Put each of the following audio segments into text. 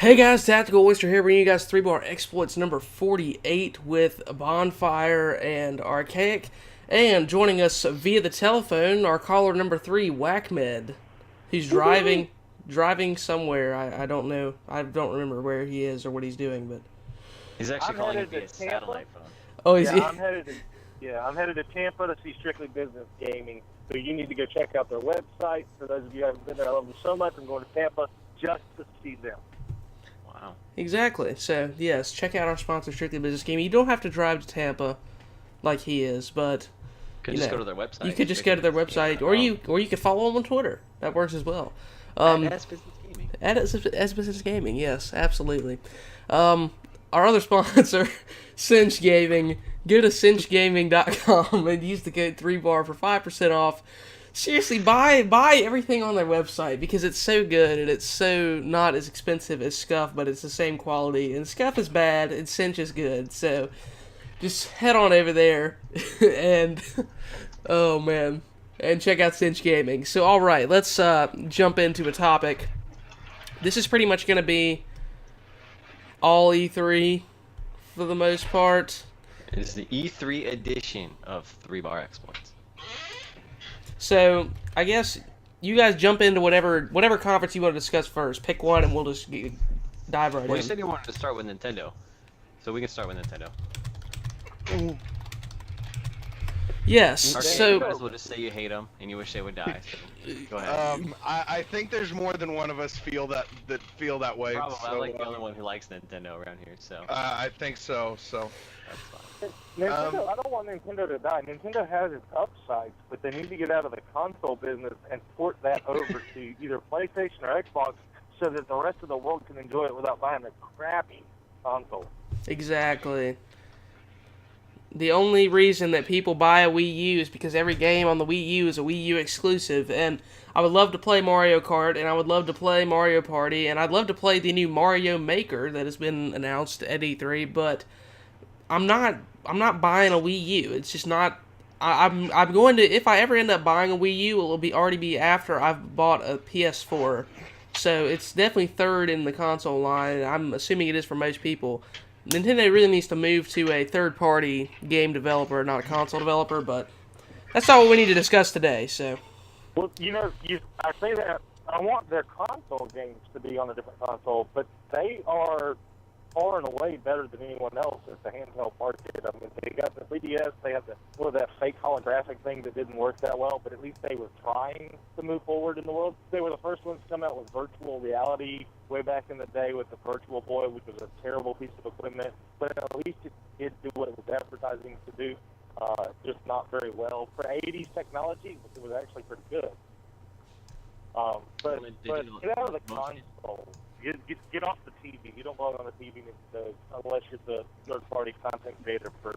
Hey guys, TacticalOyster here, bringing you guys 3-bar exploits number 48 with Bondfire and Archaic. And joining us via the telephone, our caller number 3, Whackmed. He's driving somewhere. I don't know. I don't remember where he is or what he's doing, but He's actually I'm calling headed it via to Tampa. satellite phone. oh, I'm headed to Tampa to see Strictly Business Gaming. So you need to go check out their website. For those of you who haven't been there, I love them so much. I'm going to Tampa just to see them. Wow. Exactly. So yes, check out our sponsor, Strictly Business Gaming. You don't have to drive to Tampa like he is, but Could just go to their website. you could just go to their website, or you could follow them on Twitter. That works as well. As Business Gaming. As Business Gaming, yes, absolutely. Our other sponsor, Cinch Gaming. Go to cinchgaming.com and use the code 3bar for 5% off. Seriously, buy everything on their website because it's so good and it's so not as expensive as Scuff, but it's the same quality. And Scuff is bad and Cinch is good. So just head on over there and oh man, and check out Cinch Gaming. So all right, let's jump into a topic. This is pretty much going to be all E3 for the most part. It is the E3 edition of 3-bar exploits. So I guess you guys jump into whatever conference you want to discuss first. Pick one, and we'll just dive right Well, in. you said you wanted to start with Nintendo, so we can start with Nintendo. Yes. Arcade, So you might as well just say you hate them and you wish they would die. So go ahead. I think there's more than one of us feel that way. Probably. So, I'm like the only one who likes Nintendo around here, so I think so. So that's fine. Nintendo, I don't want Nintendo to die. Nintendo has its upsides, but they need to get out of the console business and port that over to either PlayStation or Xbox so that the rest of the world can enjoy it without buying a crappy console. exactly. The only reason that people buy a Wii U is because every game on the Wii U is a Wii U exclusive, and I would love to play Mario Kart, and I would love to play Mario Party, and I'd love to play the new Mario Maker that has been announced at E3, but I'm not buying a Wii U. It's just not. I'm going to, if I ever end up buying a Wii U, it'll already be after I've bought a PS4. So it's definitely third in the console line. I'm assuming it is for most people. Nintendo really needs to move to a third-party game developer, not a console developer, but that's not what we need to discuss today, so. Well, I say that I want their console games to be on a different console, but they are far and away better than anyone else at the handheld market. I mean, they got the 3DS, they have that fake holographic thing that didn't work that well, but at least they were trying to move forward in the world. They were the first ones to come out with virtual reality way back in the day with the Virtual Boy, which was a terrible piece of equipment, but at least it did do what it was advertising to do, just not very well. For 80s technology, it was actually pretty good. But get out of the console. Get off the TV. You don't belong on the TV unless you're the third-party content creator for,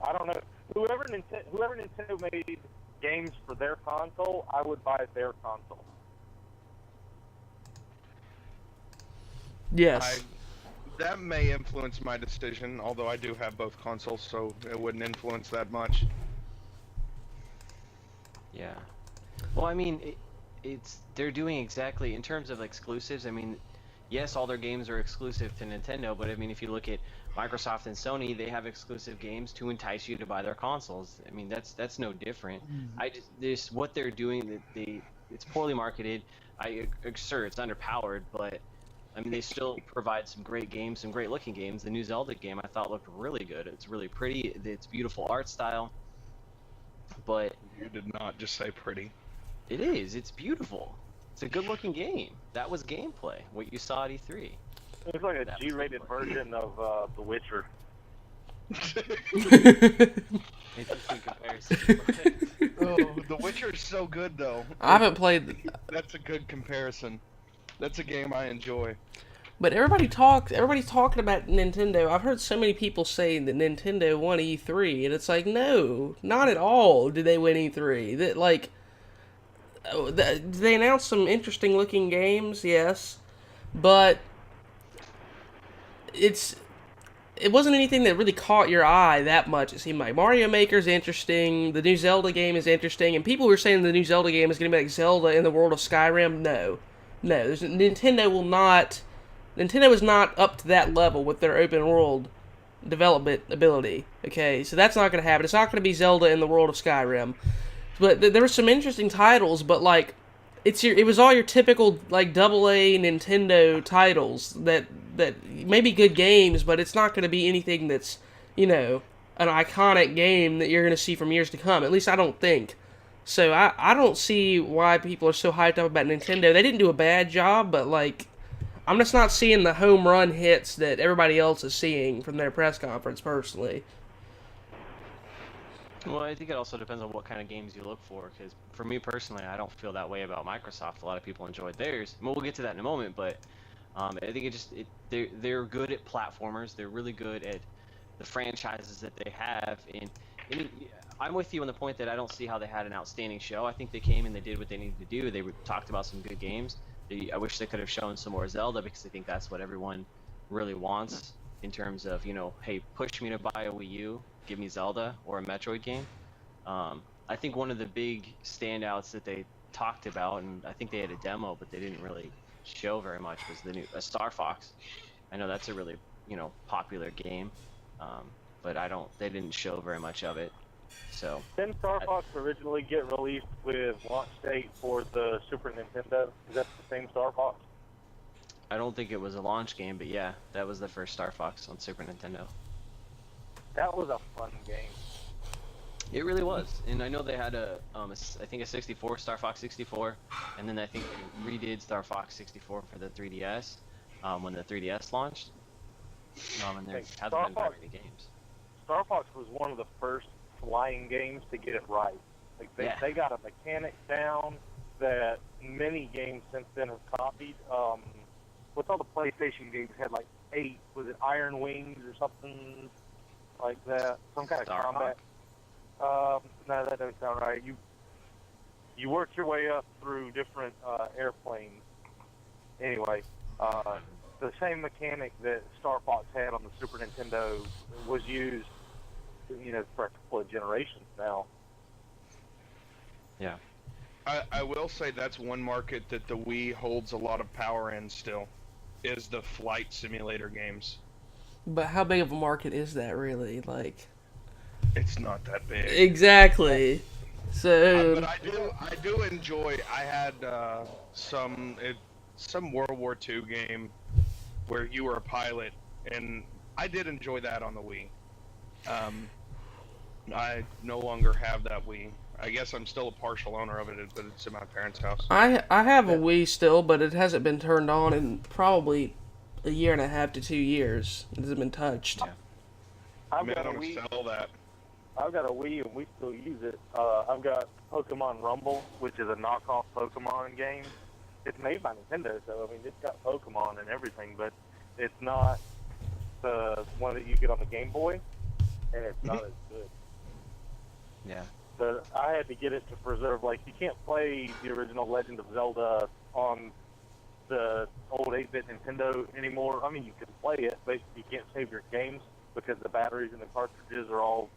I don't know, whoever Nintendo made games for their console, I would buy their console. Yes. that may influence my decision. Although I do have both consoles, so it wouldn't influence that much. Yeah. Well, I mean, they're doing exactly in terms of exclusives. I mean, yes, all their games are exclusive to Nintendo, but I mean, if you look at Microsoft and Sony, they have exclusive games to entice you to buy their consoles. I mean, that's no different. This what they're doing. It's poorly marketed. Sure, it's underpowered, but I mean, they still provide some great games, some great looking games. The new Zelda game I thought looked really good. It's really pretty. It's beautiful art style. But You did not just say pretty. it is. It's beautiful. It's a good looking game. That was gameplay. What you saw at E3. It's like a G-rated version of The Witcher. Interesting comparison. Oh, The Witcher is so good, though. I haven't played, That's a good comparison. That's a game I enjoy. but everybody's talking about Nintendo. I've heard so many people say that Nintendo won E3, and it's like, no, not at all. Did they win E3? They announced some interesting looking games, yes, but it wasn't anything that really caught your eye that much. It seemed like Mario Maker's interesting, the new Zelda game is interesting, and people were saying the new Zelda game is going to be like Zelda in the world of Skyrim. No, Nintendo will not Nintendo is not up to that level with their open world development ability. Okay, so that's not going to happen. It's not going to be Zelda in the world of Skyrim. But there were some interesting titles, but like it was all your typical like AA Nintendo titles that may be good games, but it's not going to be anything that's, you know, an iconic game that you're going to see from years to come. At least I don't think. So I don't see why people are so hyped up about Nintendo. They didn't do a bad job, but like I'm just not seeing the home run hits that everybody else is seeing from their press conference personally. Well, I think it also depends on what kind of games you look for, because for me personally, I don't feel that way about Microsoft. A lot of people enjoyed theirs. Well, we'll get to that in a moment, but I think they're good at platformers. They're really good at the franchises that they have. And I mean, I'm with you on the point that I don't see how they had an outstanding show. I think they came and they did what they needed to do. They talked about some good games. I wish they could have shown some more Zelda, because I think that's what everyone really wants in terms of, you know, hey, push me to buy a Wii U, give me Zelda or a Metroid game. I think one of the big standouts that they talked about, and I think they had a demo, but they didn't really show very much, was the new Star Fox. I know that's a really, you know, popular game, but they didn't show very much of it. So didn't Star Fox originally get released with launch date for the Super Nintendo? Is that the same Star Fox? I don't think it was a launch game, but yeah, that was the first Star Fox on Super Nintendo. That was a fun game. It really was, and I know they had I think a 64, Star Fox 64, and then I think they redid Star Fox 64 for the 3DS when the 3DS launched. And there hasn't been very many games. Star Fox was one of the first flying games to get it right. Like they got a mechanic down that many games since then have copied. What's all the PlayStation games had, like 8? Was it Iron Wings or something like that? Some kind of combat. No, that doesn't sound right. You worked your way up through different airplanes. Anyway, the same mechanic that Star Fox had on the Super Nintendo was used, you know, for a couple of generations now. Yeah. I will say that's one market that the Wii holds a lot of power in still, is the flight simulator games. But how big of a market is that really? Like, it's not that big. Exactly. So. But I do enjoy. I had some World War II game where you were a pilot, and I did enjoy that on the Wii. I no longer have that Wii. I guess I'm still a partial owner of it, but it's in my parents' house. I have a Wii still, but it hasn't been turned on in probably a year and a half to 2 years. It hasn't been touched. Yeah. I want to sell that. I've got a Wii and we still use it. I've got Pokemon Rumble, which is a knockoff Pokemon game. It's made by Nintendo, so I mean it's got Pokemon and everything, but it's not the one that you get on the Game Boy, and it's not as good. Yeah. But I had to get it to preserve. Like, you can't play the original Legend of Zelda on the old 8-bit Nintendo anymore. I mean, you can play it, but you can't save your games because the batteries and the cartridges are all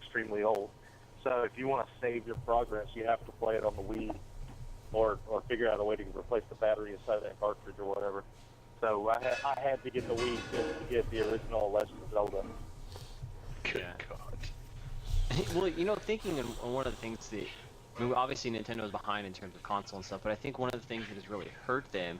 extremely old. So if you want to save your progress, you have to play it on the Wii, or figure out a way to replace the battery inside that cartridge or whatever. So I had to get the Wii just to get the original Legend of Zelda. Good God. Well, you know, thinking on one of the things that, I mean, obviously Nintendo's behind in terms of console and stuff, but I think one of the things that has really hurt them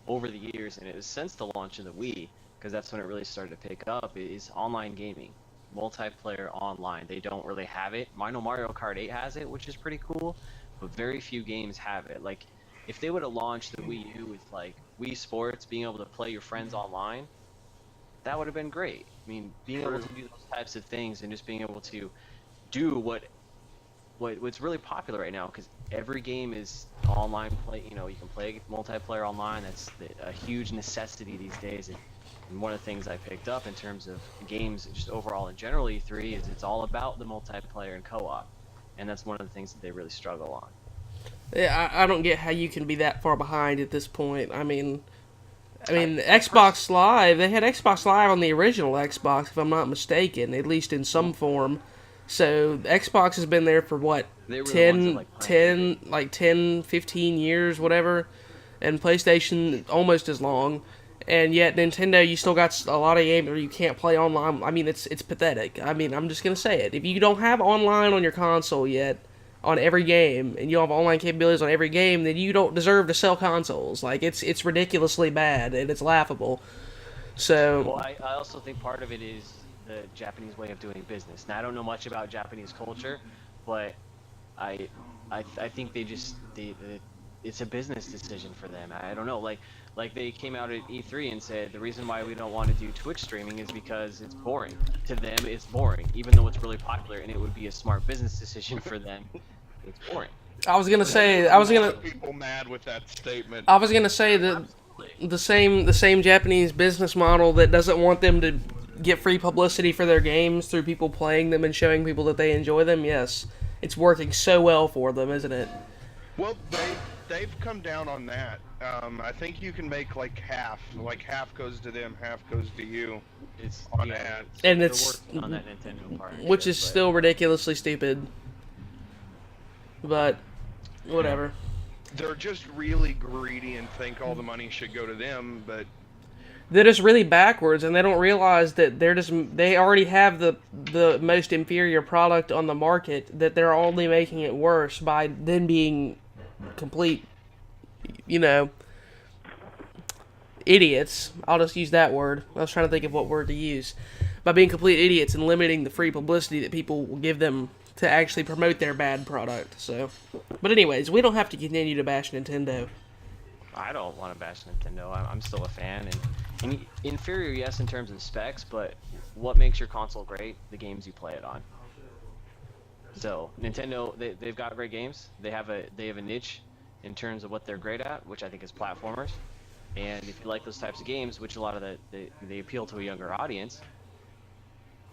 over the years, and it was since the launch of the Wii, because that's when it really started to pick up, is online gaming. Multiplayer online. They don't really have it. I know Mario Kart 8 has it, which is pretty cool, but very few games have it. Like, if they would have launched the Wii U with, like, Wii Sports, being able to play your friends online, that would have been great. I mean, being able to do those types of things and just being able to do what's really popular right now, because every game is online play. You know, you can play multiplayer online. That's a huge necessity these days. And one of the things I picked up in terms of games, just overall in general E3, is it's all about the multiplayer and co-op, and that's one of the things that they really struggle on. Yeah, I don't get how you can be that far behind at this point. I mean, Xbox Live, they had Xbox Live on the original Xbox, if I'm not mistaken, at least in some form. So Xbox has been there for what, 10, 15 years, whatever, and PlayStation almost as long. And yet Nintendo, you still got a lot of games where you can't play online. I mean, it's pathetic. I mean, I'm just gonna say it. If you don't have online on your console yet, on every game, and you have online capabilities on every game, then you don't deserve to sell consoles. Like it's ridiculously bad and it's laughable. So Well, I also think part of it is the Japanese way of doing business. Now, I don't know much about Japanese culture, but I I think it's a business decision for them. I don't know, like they came out at E3 and said the reason why we don't want to do Twitch streaming is because it's boring. To them, it's boring, even though it's really popular and it would be a smart business decision for them. It's boring. I was gonna say, people mad with that statement. I was gonna say that the same Japanese business model that doesn't want them to get free publicity for their games through people playing them and showing people that they enjoy them. Yes, it's working so well for them, isn't it? Well, they've come down on that. I think you can make like half goes to them, half goes to you. It's on yeah, that. And they're it's working on that Nintendo part, which is still ridiculously stupid. But whatever. They're just really greedy and think all the money should go to them, but They're just really backwards, and they don't realize that they already have the most inferior product on the market, that they're only making it worse by then being complete, idiots. I'll just use that word. I was trying to think of what word to use. By being complete idiots and limiting the free publicity that people will give them to actually promote their bad product. So, but anyways, we don't have to continue to bash Nintendo. I don't want to bash Nintendo. I'm still a fan, and inferior, yes, in terms of specs, but what makes your console great? The games you play it on. So Nintendo, they've got great games. They have a niche in terms of what they're great at, which I think is platformers. And if you like those types of games, which a lot of they appeal to a younger audience,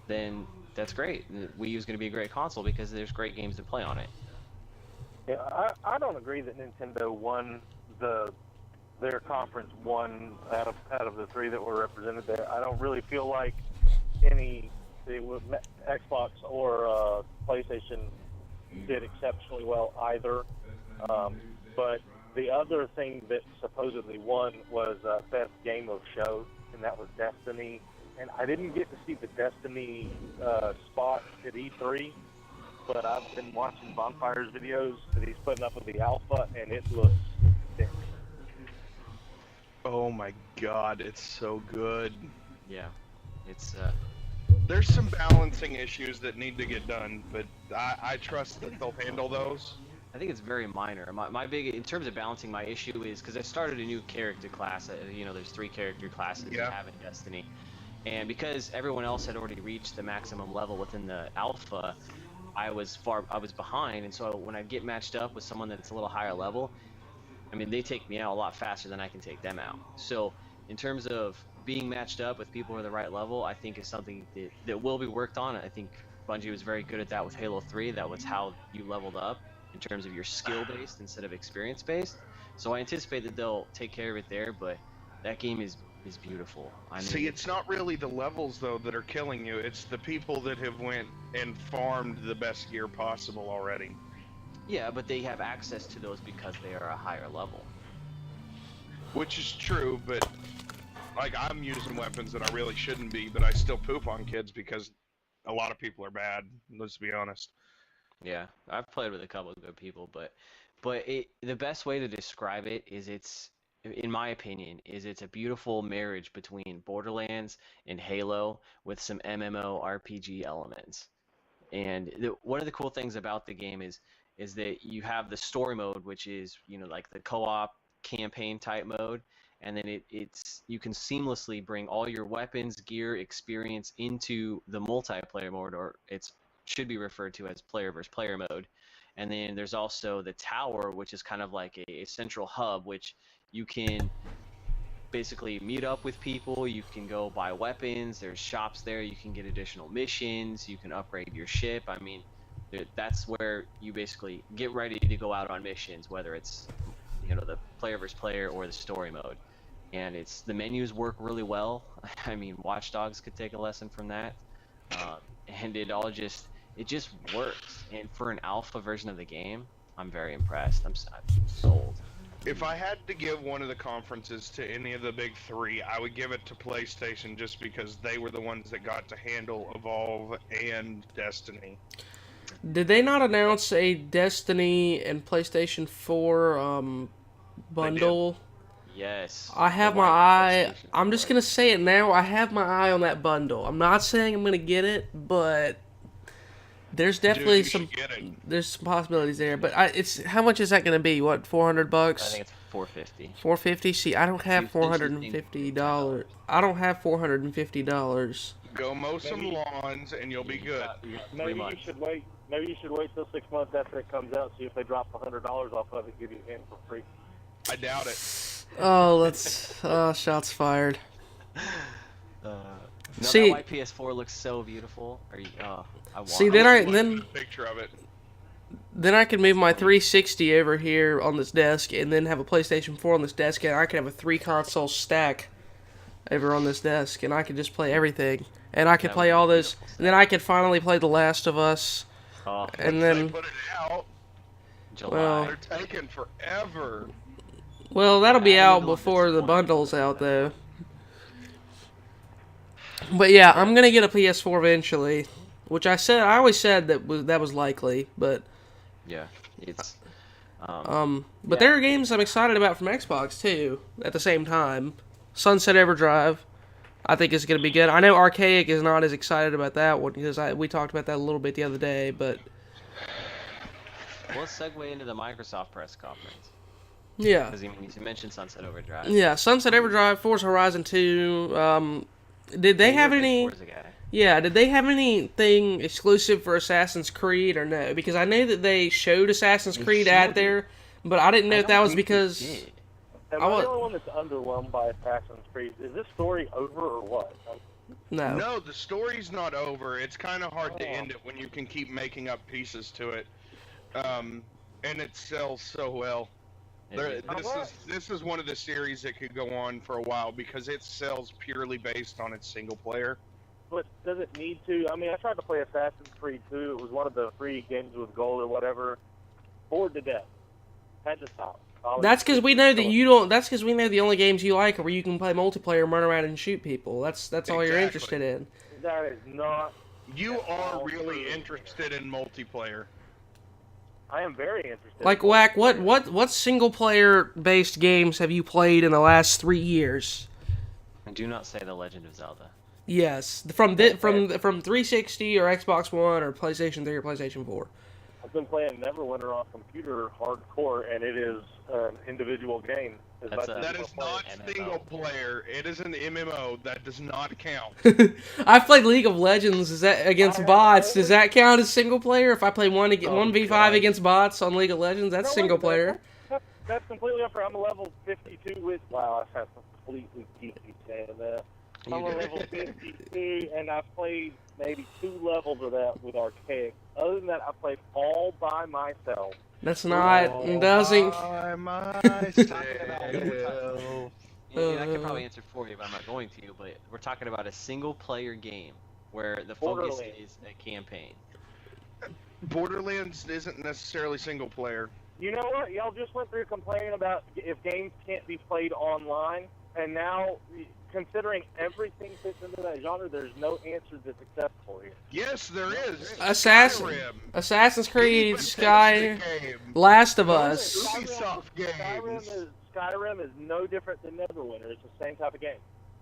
then that's great. Wii U is going to be a great console because there's great games to play on it. Yeah, I don't agree that Nintendo won their conference won out of the three that were represented there. I don't really feel like Xbox or PlayStation did exceptionally well either. But the other thing that supposedly won was Best Game of Show, and that was Destiny. And I didn't get to see the Destiny spot at E3, but I've been watching Bondfire's videos that he's putting up with the alpha, and it looks sick. oh my god, it's so good. Yeah, it's There's some balancing issues that need to get done, but I trust that they'll handle those. I think it's very minor. My big, in terms of balancing, my issue is because I started a new character class. There's 3 character classes you have in Destiny, and because everyone else had already reached the maximum level within the alpha, I was behind, and so when I get matched up with someone that's a little higher level, I mean, they take me out a lot faster than I can take them out. So in terms of being matched up with people who are the right level, I think is something that will be worked on. I think Bungie was very good at that with Halo 3. That was how you leveled up in terms of your skill-based instead of experience-based. So I anticipate that they'll take care of it there, but that game is beautiful. See, it's not really the levels, though, that are killing you. It's the people that have went and farmed the best gear possible already. Yeah, but they have access to those because they are a higher level. Which is true, but like I'm using weapons that I really shouldn't be, but I still poop on kids because a lot of people are bad. Let's be honest. Yeah, I've played with a couple of good people, but the best way to describe it is in my opinion, it's a beautiful marriage between Borderlands and Halo with some MMO RPG elements. And one of the cool things about the game is that you have the story mode, which is like the co-op campaign type mode, and then you can seamlessly bring all your weapons, gear, experience into the multiplayer mode, or it should be referred to as player versus player mode. And then there's also the tower, which is kind of like a central hub, which you can basically meet up with people, you can go buy weapons, there's shops there, you can get additional missions, you can upgrade your ship. I mean, that's where you basically get ready to go out on missions, whether it's the player versus player or the story mode. And the menus work really well. I mean, Watch Dogs could take a lesson from that. And it just works. And for an alpha version of the game, I'm very impressed. I'm sold. If I had to give one of the conferences to any of the big three, I would give it to PlayStation just because they were the ones that got to handle Evolve and Destiny. Did they not announce a Destiny and PlayStation 4 bundle? Yes. I have my eye. I'm just gonna say it now. I have my eye on that bundle. I'm not saying I'm gonna get it, but there's definitely Dude, you should get it. there's some possibilities there. But it's how much is that gonna be? What, $400? I think it's 450. 450. See, I don't have It's interesting. $450. I don't have $450. Go mow some lawns and you'll be good. You got 3 Maybe you months. should wait. Maybe you should wait till 6 months after it comes out. See if they drop $100 off of it, give you a game for free. I doubt it. Oh, let's. Shots fired. No, See- that white PS4 looks so beautiful. Are you? I want. See, it. then I'll I put then a picture of it. then I can move my 360 over here on this desk, and then have a PlayStation 4 on this desk, and I can have a 3-console stack over on this desk, and I can just play everything, and I can That play would all be a this, beautiful and then I can finally play The Last of Us, Oh, and Once they then put it out, July. well- they're taking forever. well, that'll be I out don't know if before it's the one. bundle's out though. But yeah, I'm gonna get a PS4 eventually, which I always said that was likely, but. Yeah, it's. But Yeah. there are games I'm excited about from Xbox too. At the same time, Sunset Overdrive, I think is going to be good. I know Archaic is not as excited about that one because we talked about that a little bit the other day. But Let's segue into the Microsoft press conference yeah, because you mentioned Sunset Overdrive. yeah, Sunset Overdrive, Forza Horizon 2. Did they have You're a big any? Forza guy. Yeah, did they have anything exclusive for Assassin's Creed or no? Because I know that they showed Assassin's They Creed showed out it. there, but I didn't know I if that don't was think they because. did. Am I I want- the only one that's underwhelmed by Assassin's Creed? Is this story over or what? No. No, the story's not over. It's kind of hard to Oh. end it when you can keep making up pieces to it. And it sells so well. Is it? This is one of the series that could go on for a while because it sells purely based on its single player. But does it need to? I mean, I tried to play Assassin's Creed 2. It was one of the free games with gold or whatever. Bored to death. Had to stop. That's because we know that you don't. That's because we know the only games you like are where you can play multiplayer, and run around and shoot people. That's all you're Exactly. interested in. That is not. You That's are all really true. interested in multiplayer. I am very interested. Like Whack, what single player based games have you played in the last 3 years? And do not say The Legend of Zelda. Yes, from 360 or Xbox One or PlayStation 3 or PlayStation 4. I've been playing Neverwinter on computer hardcore, and it is an individual game. As That's much a- as That you is wanna play not MMO. single player. It is an MMO. That does not count. I've played League of Legends. Is that against bots? Does that count as single player? If I play 1v5 God. against bots on League of Legends, that's No, single wait, player. That's completely up for. I'm a level 52 with. Wow, I have completely geeky saying that. I'm a You do. level 52, and I've played maybe 2 levels of that with Archaic. Other than that, I played all by myself. That's not doesn't. By myself. I could probably answer for you, but I'm not going to. But we're talking about a single-player game where the focus Borderlands. is a campaign. Borderlands isn't necessarily single player. You know what? Y'all just went through complaining about if games can't be played online, and now, considering everything fits into that genre, there's no answer that's acceptable here. Yes, there is. Assassin's Skyrim. Creed, Any Sky, Bethesda game. Last of Us. Ubisoft games. Skyrim is no different than Neverwinter. It's the same type of game.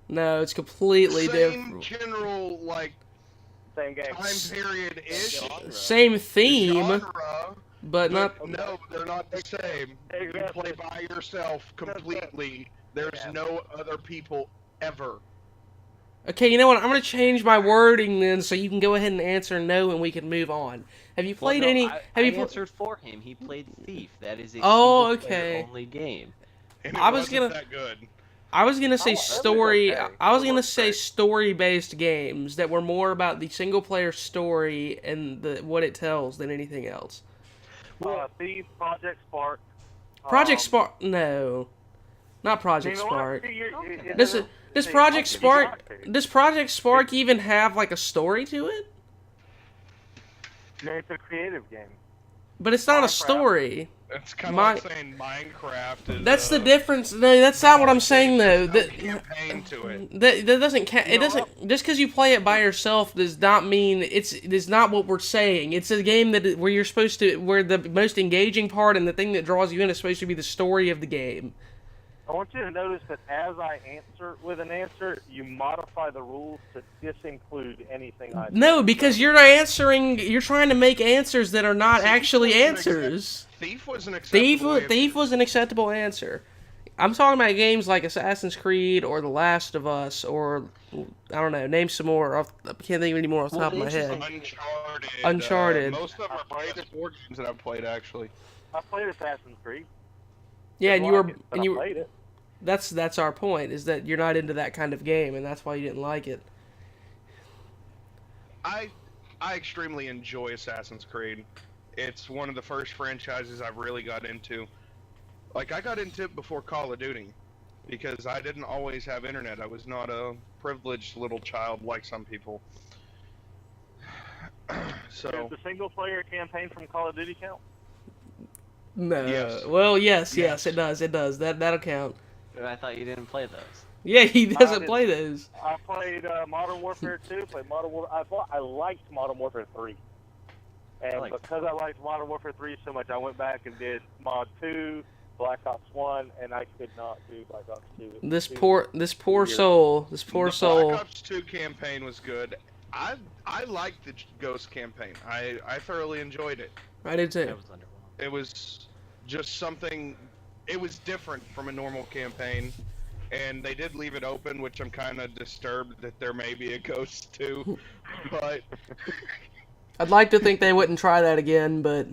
No, it's completely Same different. general Same game. time period ish. Same theme, Genre, but not. no, they're not the same. You Exactly. play by yourself completely. There's Yeah. no other people ever. Okay, you know what? I'm gonna change my wording then, so you can go ahead and answer no, and we can move on. Have you played Well, no, any? I Have you? answered for him. He played Thief. That is a Oh, single-player okay. only game. And it I was wasn't gonna- that good. I was gonna say Oh, that was story. okay. I was It gonna was say great. story-based games that were more about the single-player story and what it tells than anything else. Thief, Project Spark. Project Spark? No, not Project You know what? Spark. See, it Does doesn't- does see, Project you Spark? got to. Does Project Spark even have like a story to it? No, it's a creative game. But it's not a Minecraft. it. story. It's kind of like saying Minecraft is. That's the difference. No, that's not what I'm saying though. There's no campaign to it. That doesn't count. It doesn't. Just because you play it by yourself does not mean it's not what we're saying. It's a game where you're supposed to, where the most engaging part and the thing that draws you in is supposed to be the story of the game. I want you to notice that as I answer with an answer, you modify the rules to disinclude anything I No, because you're answering. You're trying to make answers that are not actually answers. Thief was an acceptable Thief was an acceptable answer. I'm talking about games like Assassin's Creed or The Last of Us or I don't know. Name some more. I can't think of any more off the top of my head. Uncharted. Most of them are PS4 games that I've played actually. I played Assassin's Creed. Yeah, and I played it. That's our point, is that you're not into that kind of game, and that's why you didn't like it. I extremely enjoy Assassin's Creed. It's one of the first franchises I've really got into. Like, I got into it before Call of Duty, because I didn't always have internet. I was not a privileged little child like some people. So. Does the single-player campaign from Call of Duty count? No. Yes. Well, yes, it does. It does. That'll count. I thought you didn't play those. Yeah, he doesn't play those. I played Modern Warfare 2, played Modern Warfare... I liked Modern Warfare 3. And because I liked Modern Warfare 3 so much, I went back and did Mod 2, Black Ops 1, and I could not do Black Ops 2. This poor soul. The Black Ops 2 campaign was good. I liked the Ghost campaign. I thoroughly enjoyed it. I did too. It was just something... It was different from a normal campaign. And they did leave it open, which I'm kind of disturbed that there may be a Ghost too. But... I'd like to think they wouldn't try that again, but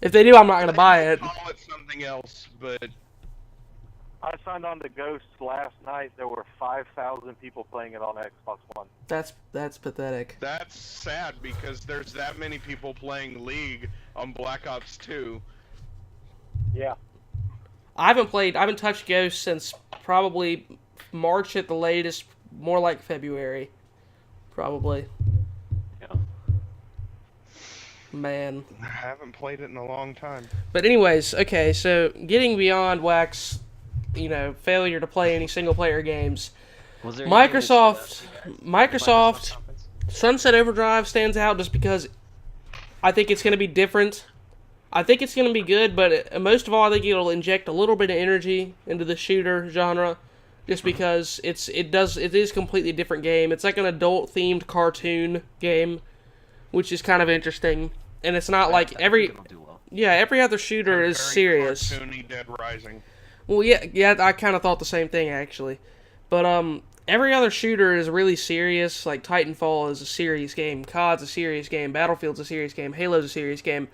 if they do, I'm not going to buy it. Call it something else, but I signed on to Ghost last night. There were 5,000 people playing it on Xbox One. That's pathetic. That's sad because there's that many people playing League on Black Ops 2. Yeah. I haven't touched Ghost since probably March at the latest, more like February, probably. Man. I haven't played it in a long time. But anyways, okay, so getting beyond Wax, failure to play any single-player games, Microsoft, Sunset Overdrive stands out just because I think it's going to be different. I think it's going to be good, but most of all, I think it'll inject a little bit of energy into the shooter genre, just because it is a completely different game. It's like an adult-themed cartoon game, which is kind of interesting. And it's not like every other shooter is serious. Cartoony Dead Rising. Well, yeah, I kind of thought the same thing actually, but every other shooter is really serious. Like Titanfall is a serious game, COD's a serious game, Battlefield's a serious game, Halo's a serious game.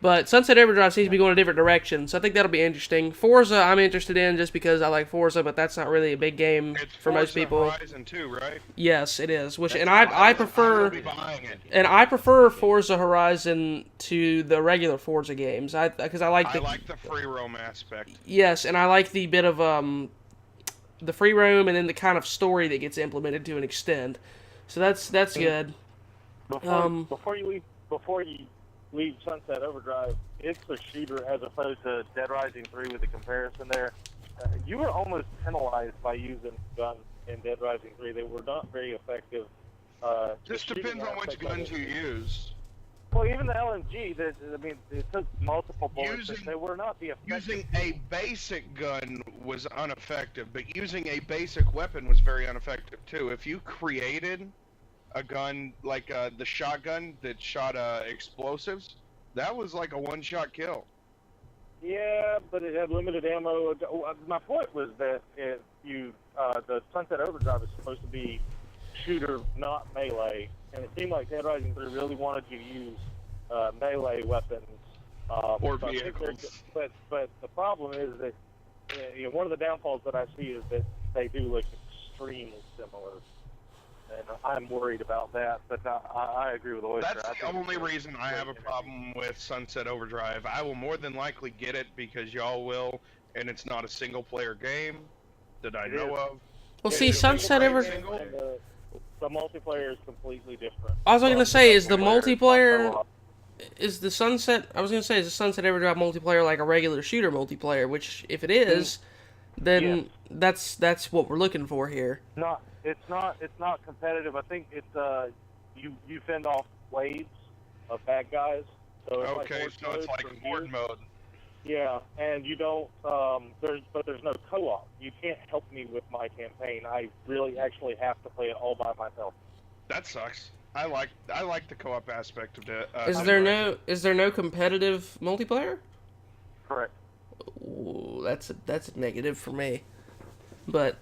But Sunset Overdrive seems to be going a different direction, so I think that'll be interesting. Forza, I'm interested in just because I like Forza, but that's not really a big game for most people. It's Horizon 2, right? Yes, it is. I prefer Forza Horizon to the regular Forza games. Because I like the free roam aspect. Yes, and I like the bit of the free roam and then the kind of story that gets implemented to an extent. So that's good. Before you leave Sunset Overdrive, it's a shooter as opposed to Dead Rising 3 with the comparison there. You were almost penalized by using guns in Dead Rising 3. They were not very effective. Just depends on which guns you use. Well, even the LMG, it took multiple bullets, but they were not the effective. Using a basic gun was ineffective, but using a basic weapon was very ineffective too. If you created a gun like the shotgun that shot explosives, that was like a one-shot kill. Yeah, but it had limited ammo. My point was that if the Sunset Overdrive is supposed to be shooter, not melee, and it seemed like Dead Rising 3 really wanted you to use melee weapons or vehicles. But the problem is that one of the downfalls that I see is that they do look extremely similar. And I'm worried about that, but I agree with Oyster. That's the only reason I have a problem with Sunset Overdrive. I will more than likely get it because y'all will, and it's not a single-player game that I know of. Well, see, Sunset Overdrive... The multiplayer is completely different. I was going to say, is the multiplayer is the Sunset? I was gonna say, is the Sunset Overdrive multiplayer like a regular shooter multiplayer? Which, if it is, then that's what we're looking for here. It's not competitive. I think it's you fend off waves of bad guys. So it's Okay, like so it's like horde mode. Yeah, and you don't. There's no co-op. You can't help me with my campaign. I really actually have to play it all by myself. That sucks. I like the co-op aspect of it. Is there no competitive multiplayer? Correct. Ooh, that's a negative for me. But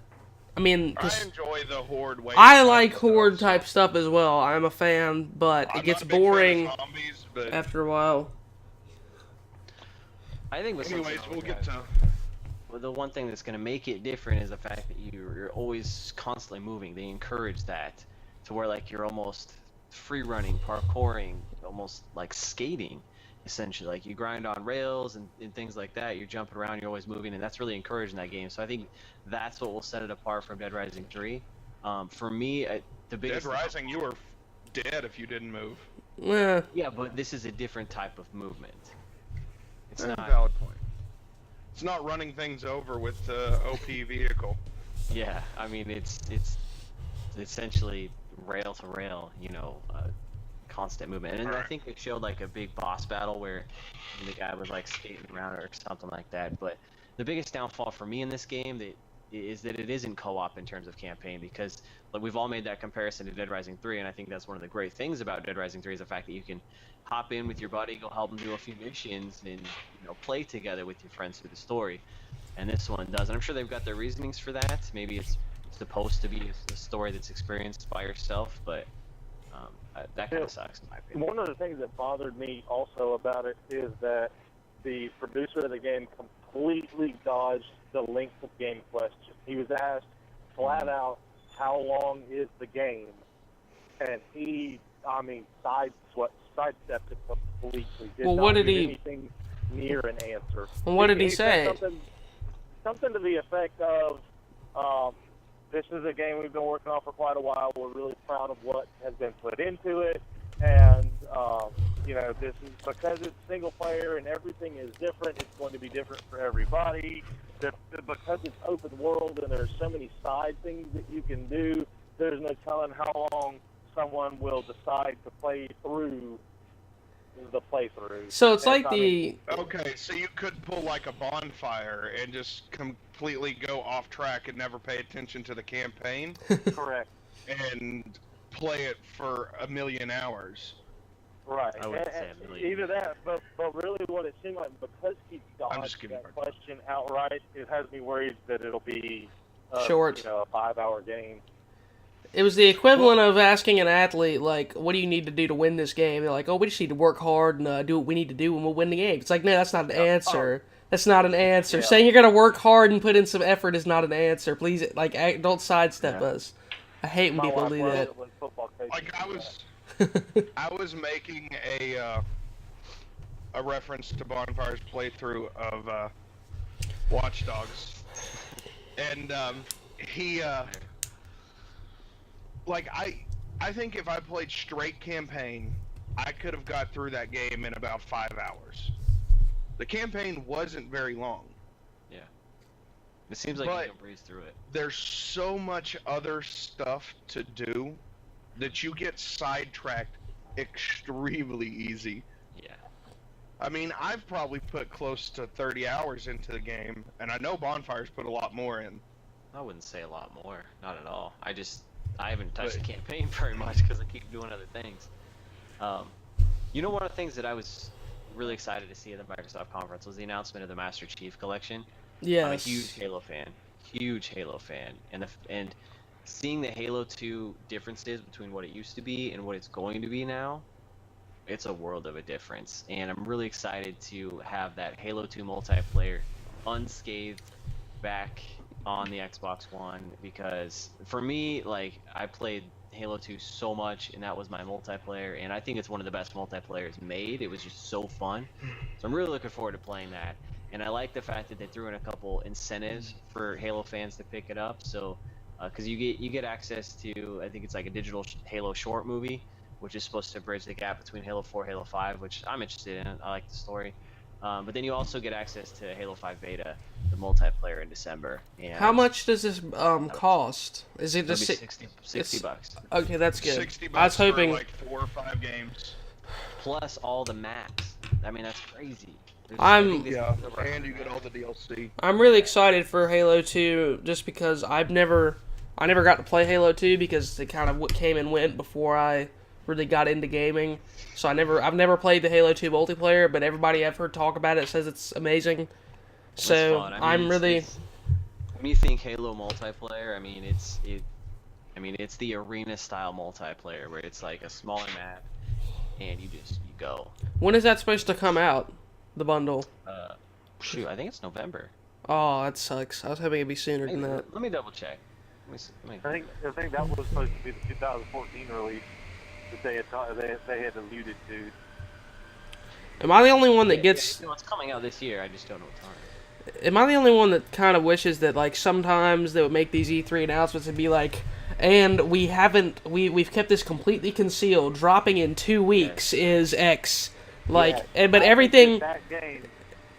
I mean, I enjoy the horde wave. I like horde type stuff as well. I'm a fan, but I'm it gets not a big fan of boring zombies, but after a while. I think with anyways, we'll get to. Well, the one thing that's going to make it different is the fact that you're always constantly moving. They encourage that to where like you're almost free running, parkouring, almost like skating, essentially. Like you grind on rails and things like that. You're jumping around, you're always moving, and that's really encouraged in that game. So I think that's what will set it apart from Dead Rising 3. For me, the biggest. Dead Rising, you were dead if you didn't move. Yeah, but this is a different type of movement. It's not. Valid point. It's not running things over with the OP vehicle. Yeah, I mean it's essentially rail to rail, constant movement. And I think it showed like a big boss battle where the guy was like skating around or something like that. But the biggest downfall for me in this game is that it isn't co-op in terms of campaign, because like we've all made that comparison to Dead Rising 3, and I think that's one of the great things about Dead Rising 3 is the fact that you can hop in with your buddy, go help them do a few missions, and play together with your friends through the story. And this one does, and I'm sure they've got their reasonings for that. Maybe it's supposed to be a story that's experienced by yourself, but that kind of sucks in my opinion. One of the things that bothered me also about it is that the producer of the game completely dodged the length of game question. He was asked flat out, how long is the game? And he, sidestepped it completely. What did he? Anything near an answer. Well, what did he say? Something to the effect of, this is a game we've been working on for quite a while. We're really proud of what has been put into it, and this is because it's single player and everything is different. It's going to be different for everybody. Because it's open world and there's so many side things that you can do, there's no telling how long someone will decide to play through the playthrough. So it's Okay, so you could pull like a Bondfire and just completely go off track and never pay attention to the campaign. Correct. And play it for 1,000,000 hours. Right. I would say 1,000,000. Either that, but really what it seemed like, because he dodged that question outright, it has me worried that it'll be short. A 5-hour game. It was the equivalent of asking an athlete, like, what do you need to do to win this game? They're like, oh, we just need to work hard and do what we need to do and we'll win the game. It's like, no, that's not an answer. That's not an answer. Yeah. Saying you're going to work hard and put in some effort is not an answer. Please, don't sidestep us. I hate when people do that. Like, I was making a reference to Bonfire's playthrough of Watch Dogs. And he... I think if I played straight campaign, I could have got through that game in about 5 hours. The campaign wasn't very long. Yeah. It seems like you can breeze through it. There's so much other stuff to do that you get sidetracked extremely easy. Yeah. I mean, I've probably put close to 30 hours into the game, and I know Bonfire's put a lot more in. I wouldn't say a lot more. Not at all. I haven't touched the campaign very much because I keep doing other things. One of the things that I was really excited to see at the Microsoft conference was the announcement of the Master Chief Collection. Yes. I'm a huge Halo fan, and seeing the Halo 2 differences between what it used to be and what it's going to be now, it's a world of a difference. And I'm really excited to have that Halo 2 multiplayer unscathed back on the Xbox One, because for me, like, I played Halo 2 so much and that was my multiplayer, and I think it's one of the best multiplayers made. It was just so fun. So I'm really looking forward to playing that, and I like the fact that they threw in a couple incentives for Halo fans to pick it up. So because you get access to, I think it's like a digital Halo short movie which is supposed to bridge the gap between Halo 4 and Halo 5, which I'm interested in. I like the story. But then you also get access to Halo 5 Beta, the multiplayer in December. And How much does this cost? Is it it'll just be 60 bucks. Okay, that's good. 60 I was bucks hoping. for like 4 or 5 games. Plus all the maps. I mean, that's crazy. Yeah, and you get all the DLC. I'm really excited for Halo 2 just because I never got to play Halo 2 because it kind of came and went before I really got into gaming. So I've never played the Halo 2 multiplayer, but everybody I've heard talk about it says it's amazing. So fun. I mean, I'm really when you think Halo multiplayer, I mean it's the arena style multiplayer where it's like a smaller map and you go. When is that supposed to come out? The bundle. Shoot, I think it's November. Oh, that sucks. I was hoping it'd be sooner than that. Let me double check. I think that was supposed to be the 2014 release that they had alluded to. Am I the only one that gets? Yeah, it's coming out this year. I just don't know what time. Am I the only one that kind of wishes that like sometimes they would make these E3 announcements and be like, and we've kept this completely concealed. Dropping in 2 weeks is X. Like, yeah, but everything. That game,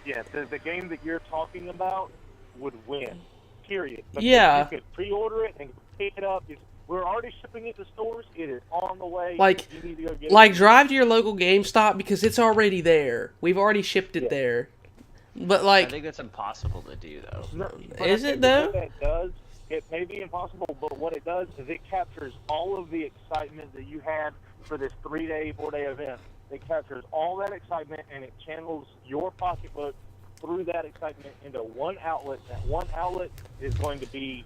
the game that you're talking about would win. Period. Because yeah. You could pre-order it and pick it up. We're already shipping it to stores. It is on the way. Like, you need to go get it. Drive to your local GameStop because it's already there. We've already shipped it there. But like, I think that's impossible to do though. No, is it though? What that does, it may be impossible, but what it does is it captures all of the excitement that you had for this 3-day, 4-day event. It captures all that excitement and it channels your pocketbook through that excitement into one outlet. That one outlet is going to be,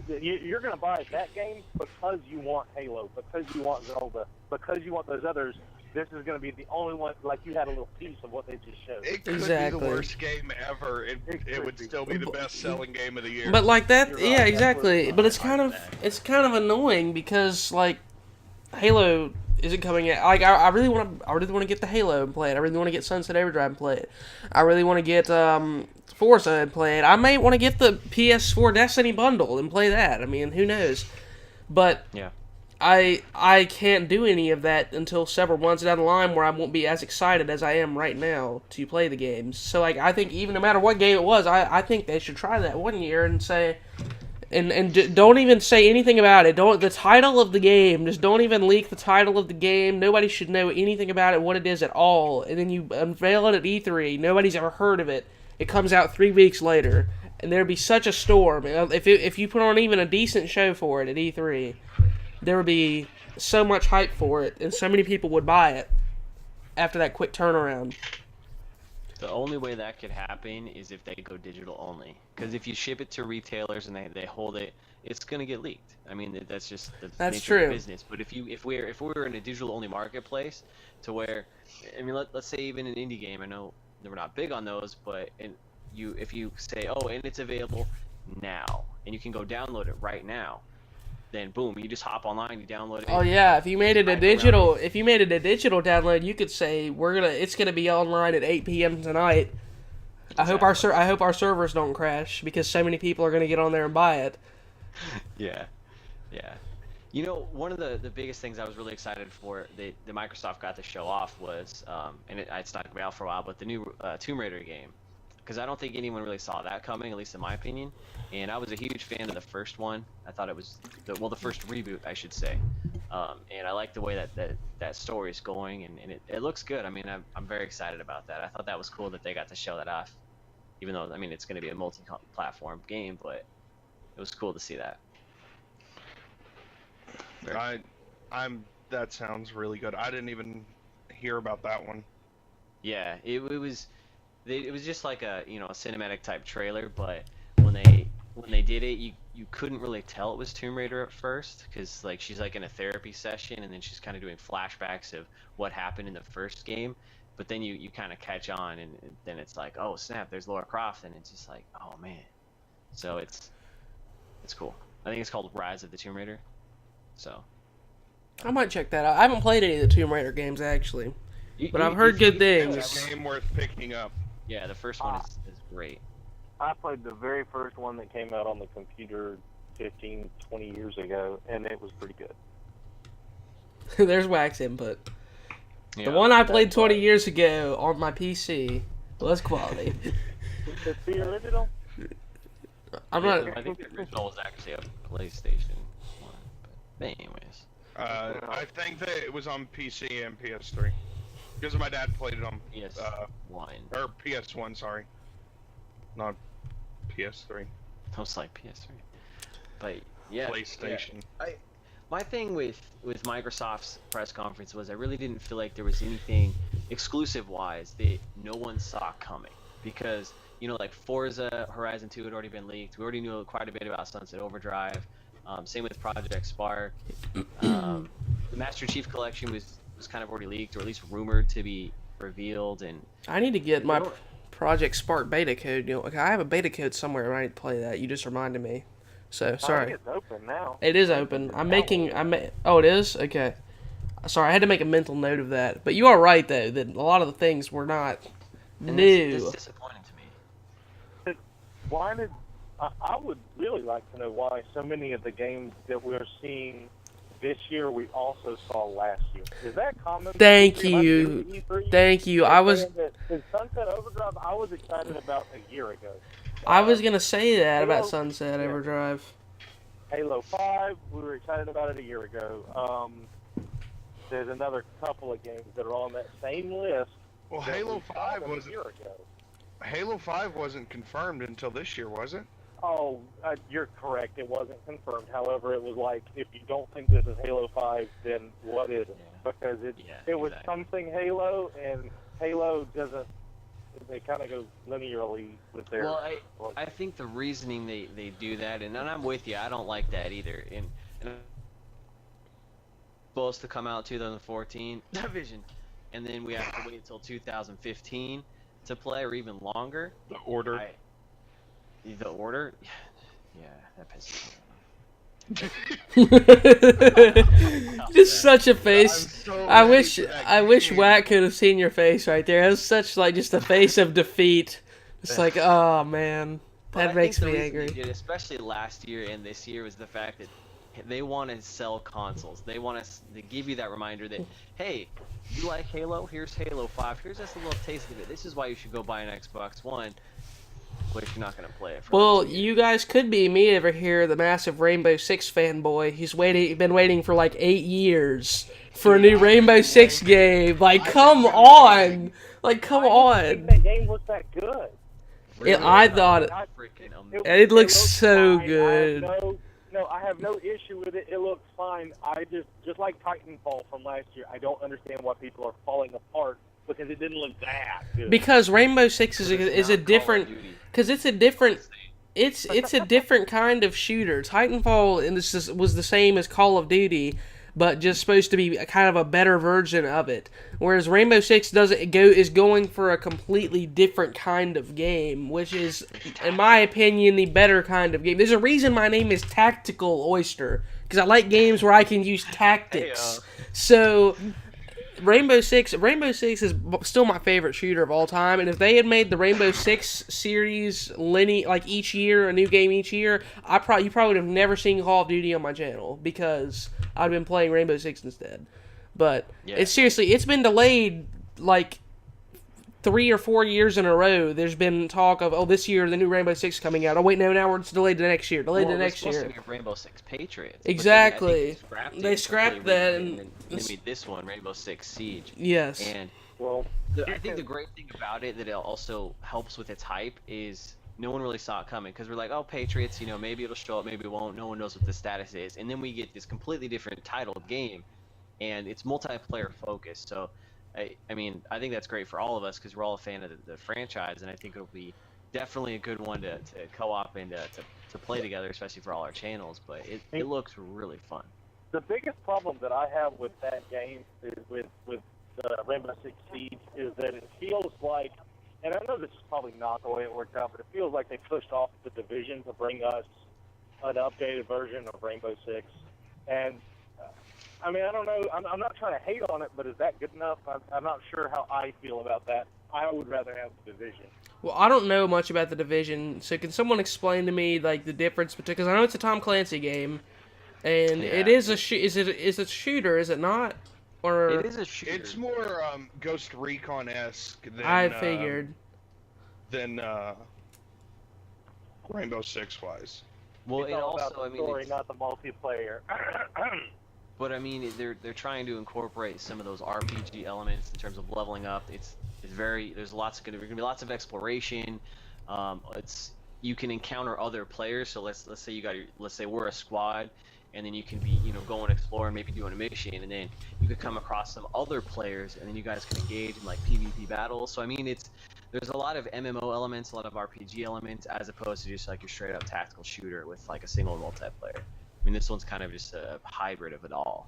you're going to buy that game because you want Halo, because you want Zelda, because you want those others. This is going to be the only one, like you had a little piece of what they just showed. It could be the worst game ever. It would still be the best-selling game of the year. But like that, You're yeah, right, exactly. But it's kind of annoying because like Halo isn't coming out. Like I really want to get the Halo and play it. I really want to get Sunset Overdrive and play it. I really want to get Forza and play it. I may want to get the PS4 Destiny bundle and play that. I mean, who knows? But yeah. I can't do any of that until several months down the line where I won't be as excited as I am right now to play the games. So like I think even no matter what game it was, I think they should try that one year and say and don't even say anything about it. The title of the game, just don't even leak the title of the game. Nobody should know anything about it, what it is at all. And then you unveil it at E3. Nobody's ever heard of it. It comes out 3 weeks later, and there'd be such a storm. If you put on even a decent show for it at E3, there would be so much hype for it, and so many people would buy it after that quick turnaround. The only way that could happen is if they go digital only. Because if you ship it to retailers and they hold it, it's gonna get leaked. I mean, that's just the nature of the business. But if we're in a digital only marketplace, to where, I mean, let's say even an indie game. I know we're not big on those, but if you say, oh, and it's available now, and you can go download it right now, then boom, you just hop online, you download it. Oh yeah, if you made it a digital download, you could say it's gonna be online at 8 p.m. tonight. Exactly. I hope our servers don't crash because so many people are gonna get on there and buy it. Yeah. You know, one of the biggest things I was really excited for that Microsoft got to show off was, and it's not gonna be out for a while, but the new Tomb Raider game. Because I don't think anyone really saw that coming, at least in my opinion. And I was a huge fan of the first one. I thought it was the first reboot, I should say. And I like the way that story is going, and it looks good. I mean, I'm very excited about that. I thought that was cool that they got to show that off, even though I mean it's going to be a multi-platform game, but it was cool to see that. That sounds really good. I didn't even hear about that one. Yeah, it was just like a cinematic type trailer, but when they did it, you couldn't really tell it was Tomb Raider at first, because like she's like in a therapy session and then she's kind of doing flashbacks of what happened in the first game, but then you kind of catch on and then it's like, oh snap, there's Lara Croft, and it's just like, oh man. So it's cool. I think it's called Rise of the Tomb Raider. So I might check that out. I haven't played any of the Tomb Raider games actually, but I've heard good things. It's a game worth picking up. Yeah, the first one is great. I played the very first one that came out on the computer 15, 20 years ago, and it was pretty good. There's wax input. Yeah. The one I played 20 years ago on my PC was quality. Is the original? I'm not. I think the original was actually a PlayStation 1. But anyways. I think that it was on PC and PS3. Because my dad played it on PS1. or PS1, sorry. Not PS3. Most like PS3. But yeah. PlayStation. Yeah. My thing with Microsoft's press conference was I really didn't feel like there was anything exclusive-wise that no one saw coming. Because, you know, like Forza Horizon 2 had already been leaked. We already knew quite a bit about Sunset Overdrive. Same with Project Spark. The Master Chief Collection was kind of already leaked, or at least rumored to be revealed. And I need to get my Project Spark beta code. You know, I have a beta code somewhere, and I need to play that. You just reminded me. So sorry. I think it's open now. It is open. Oh, it is? Okay. Sorry, I had to make a mental note of that. But you are right, though, that a lot of the things were not new. It's disappointing to me. Why did I would really like to know why so many of the games that we're seeing this year we also saw last year. Is that common? Thank you. Thank you. Sunset Overdrive, I was excited about a year ago. I was going to say that about Sunset Overdrive. Halo 5, we were excited about it a year ago. There's another couple of games that are on that same list. Well, Halo 5 wasn't confirmed until this year, was it? Oh, you're correct. It wasn't confirmed. However, it was like, if you don't think this is Halo 5, then what is it? Because it was something Halo, and Halo doesn't. They kind of go linearly with their. Well, I think the reasoning they do that, and I'm with you. I don't like that either. And supposed to come out 2014 Division, and then we have to wait until 2015 to play, or even longer. The Order. The Order. Yeah, that pisses me off. Just such a face. So I wish game. Wack could have seen your face right there. It was such like just a face of defeat. It's like, oh man, that makes me angry. They did, especially last year and this year, was the fact that they want to sell consoles. They want to give you that reminder that, hey, you like Halo? Here's Halo 5. Here's just a little taste of it. This is why you should go buy an Xbox One. But if you're not going to play it for well, you guys could be me over here, the massive Rainbow Six fanboy. He's been waiting for like 8 years for a new Rainbow Six game. Like, come on! Like, come on! I didn't think that game was that good. I thought it looks so fine. good. I have no issue with it. It looks fine. I just like Titanfall from last year. I don't understand why people are falling apart because it didn't look that good. Because Rainbow Six is a different, because it's a different kind of shooter. Titanfall was the same as Call of Duty, but just supposed to be kind of a better version of it. Whereas Rainbow Six is going for a completely different kind of game, which is, in my opinion, the better kind of game. There's a reason my name is TacticalOyster, because I like games where I can use tactics. So Rainbow Six is still my favorite shooter of all time, and if they had made the Rainbow Six series like each year, a new game each year, you probably would have never seen Call of Duty on my channel because I'd been playing Rainbow Six instead. But it's been delayed like 3 or 4 years in a row. There's been talk of, this year the new Rainbow Six coming out. Oh wait, now it's delayed to next year. It's supposed to be Rainbow Six Patriots. Exactly. They scrapped that and they made this one Rainbow Six Siege. Yes. And I think the great thing about it that it also helps with its hype is no one really saw it coming, because we're like, oh, Patriots, maybe it'll show up, maybe it won't. No one knows what the status is, and then we get this completely different titled game, and it's multiplayer focused. So I think that's great for all of us because we're all a fan of the franchise, and I think it'll be definitely a good one to co-op and to play together, especially for all our channels. But it looks really fun. The biggest problem that I have with that game is with Rainbow Six Siege is that it feels like, and I know this is probably not the way it worked out, but it feels like they pushed off the Division to bring us an updated version of Rainbow Six. And I don't know. I'm not trying to hate on it, but is that good enough? I'm not sure how I feel about that. I would rather have the Division. Well, I don't know much about the Division, so can someone explain to me like the difference between? Because I know it's a Tom Clancy game, and Yeah. it is a is it a shooter? Is it not? Or It is a shooter. It's more Ghost Recon-esque I figured. than Rainbow Six wise. Well, It's and all also, about the I mean, story, not the multiplayer. but I mean, they're trying to incorporate some of those RPG elements in terms of leveling up. It's very there's gonna be lots of exploration. You can encounter other players. So let's say let's say we're a squad, and then you can be go and explore and maybe doing a mission, and then you could come across some other players, and then you guys can engage in like PvP battles. So I mean, there's a lot of MMO elements, a lot of RPG elements, as opposed to just like your straight up tactical shooter with like a single multiplayer. I mean, this one's kind of just a hybrid of it all.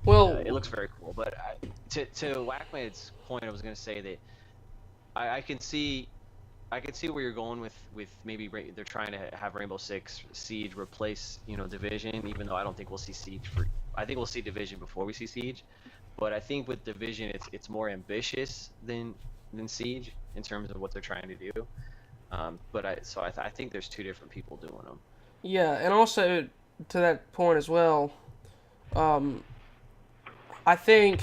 Well, It looks very cool. But to Whackman's point, I was going to say that I can see where you're going with maybe they're trying to have Rainbow Six Siege replace Division, even though I don't think we'll see Siege I think we'll see Division before we see Siege. But I think with Division, it's more ambitious than Siege in terms of what they're trying to do. I think there's two different people doing them. yeah, and also to that point as well, I think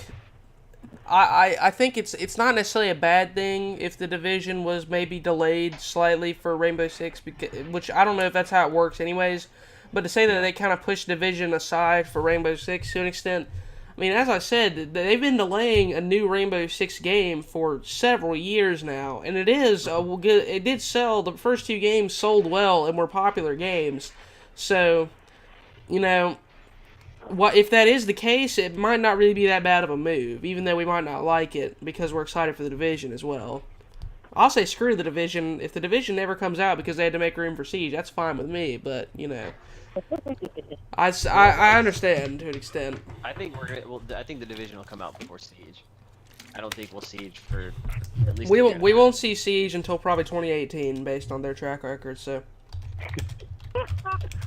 I think it's not necessarily a bad thing if the Division was maybe delayed slightly for Rainbow Six, which I don't know if that's how it works anyways. But to say that they kind of pushed Division aside for Rainbow Six to an extent, I mean, as I said, they've been delaying a new Rainbow Six game for several years now, and it did sell. The first two games sold well and were popular games, so what if that is the case? It might not really be that bad of a move, even though we might not like it because we're excited for the Division as well. I'll say screw the Division. If the Division never comes out because they had to make room for Siege, that's fine with me. But I understand to an extent. I think I think the Division will come out before Siege. I don't think we'll Siege for at least. We won't see Siege until probably 2018, based on their track record. So.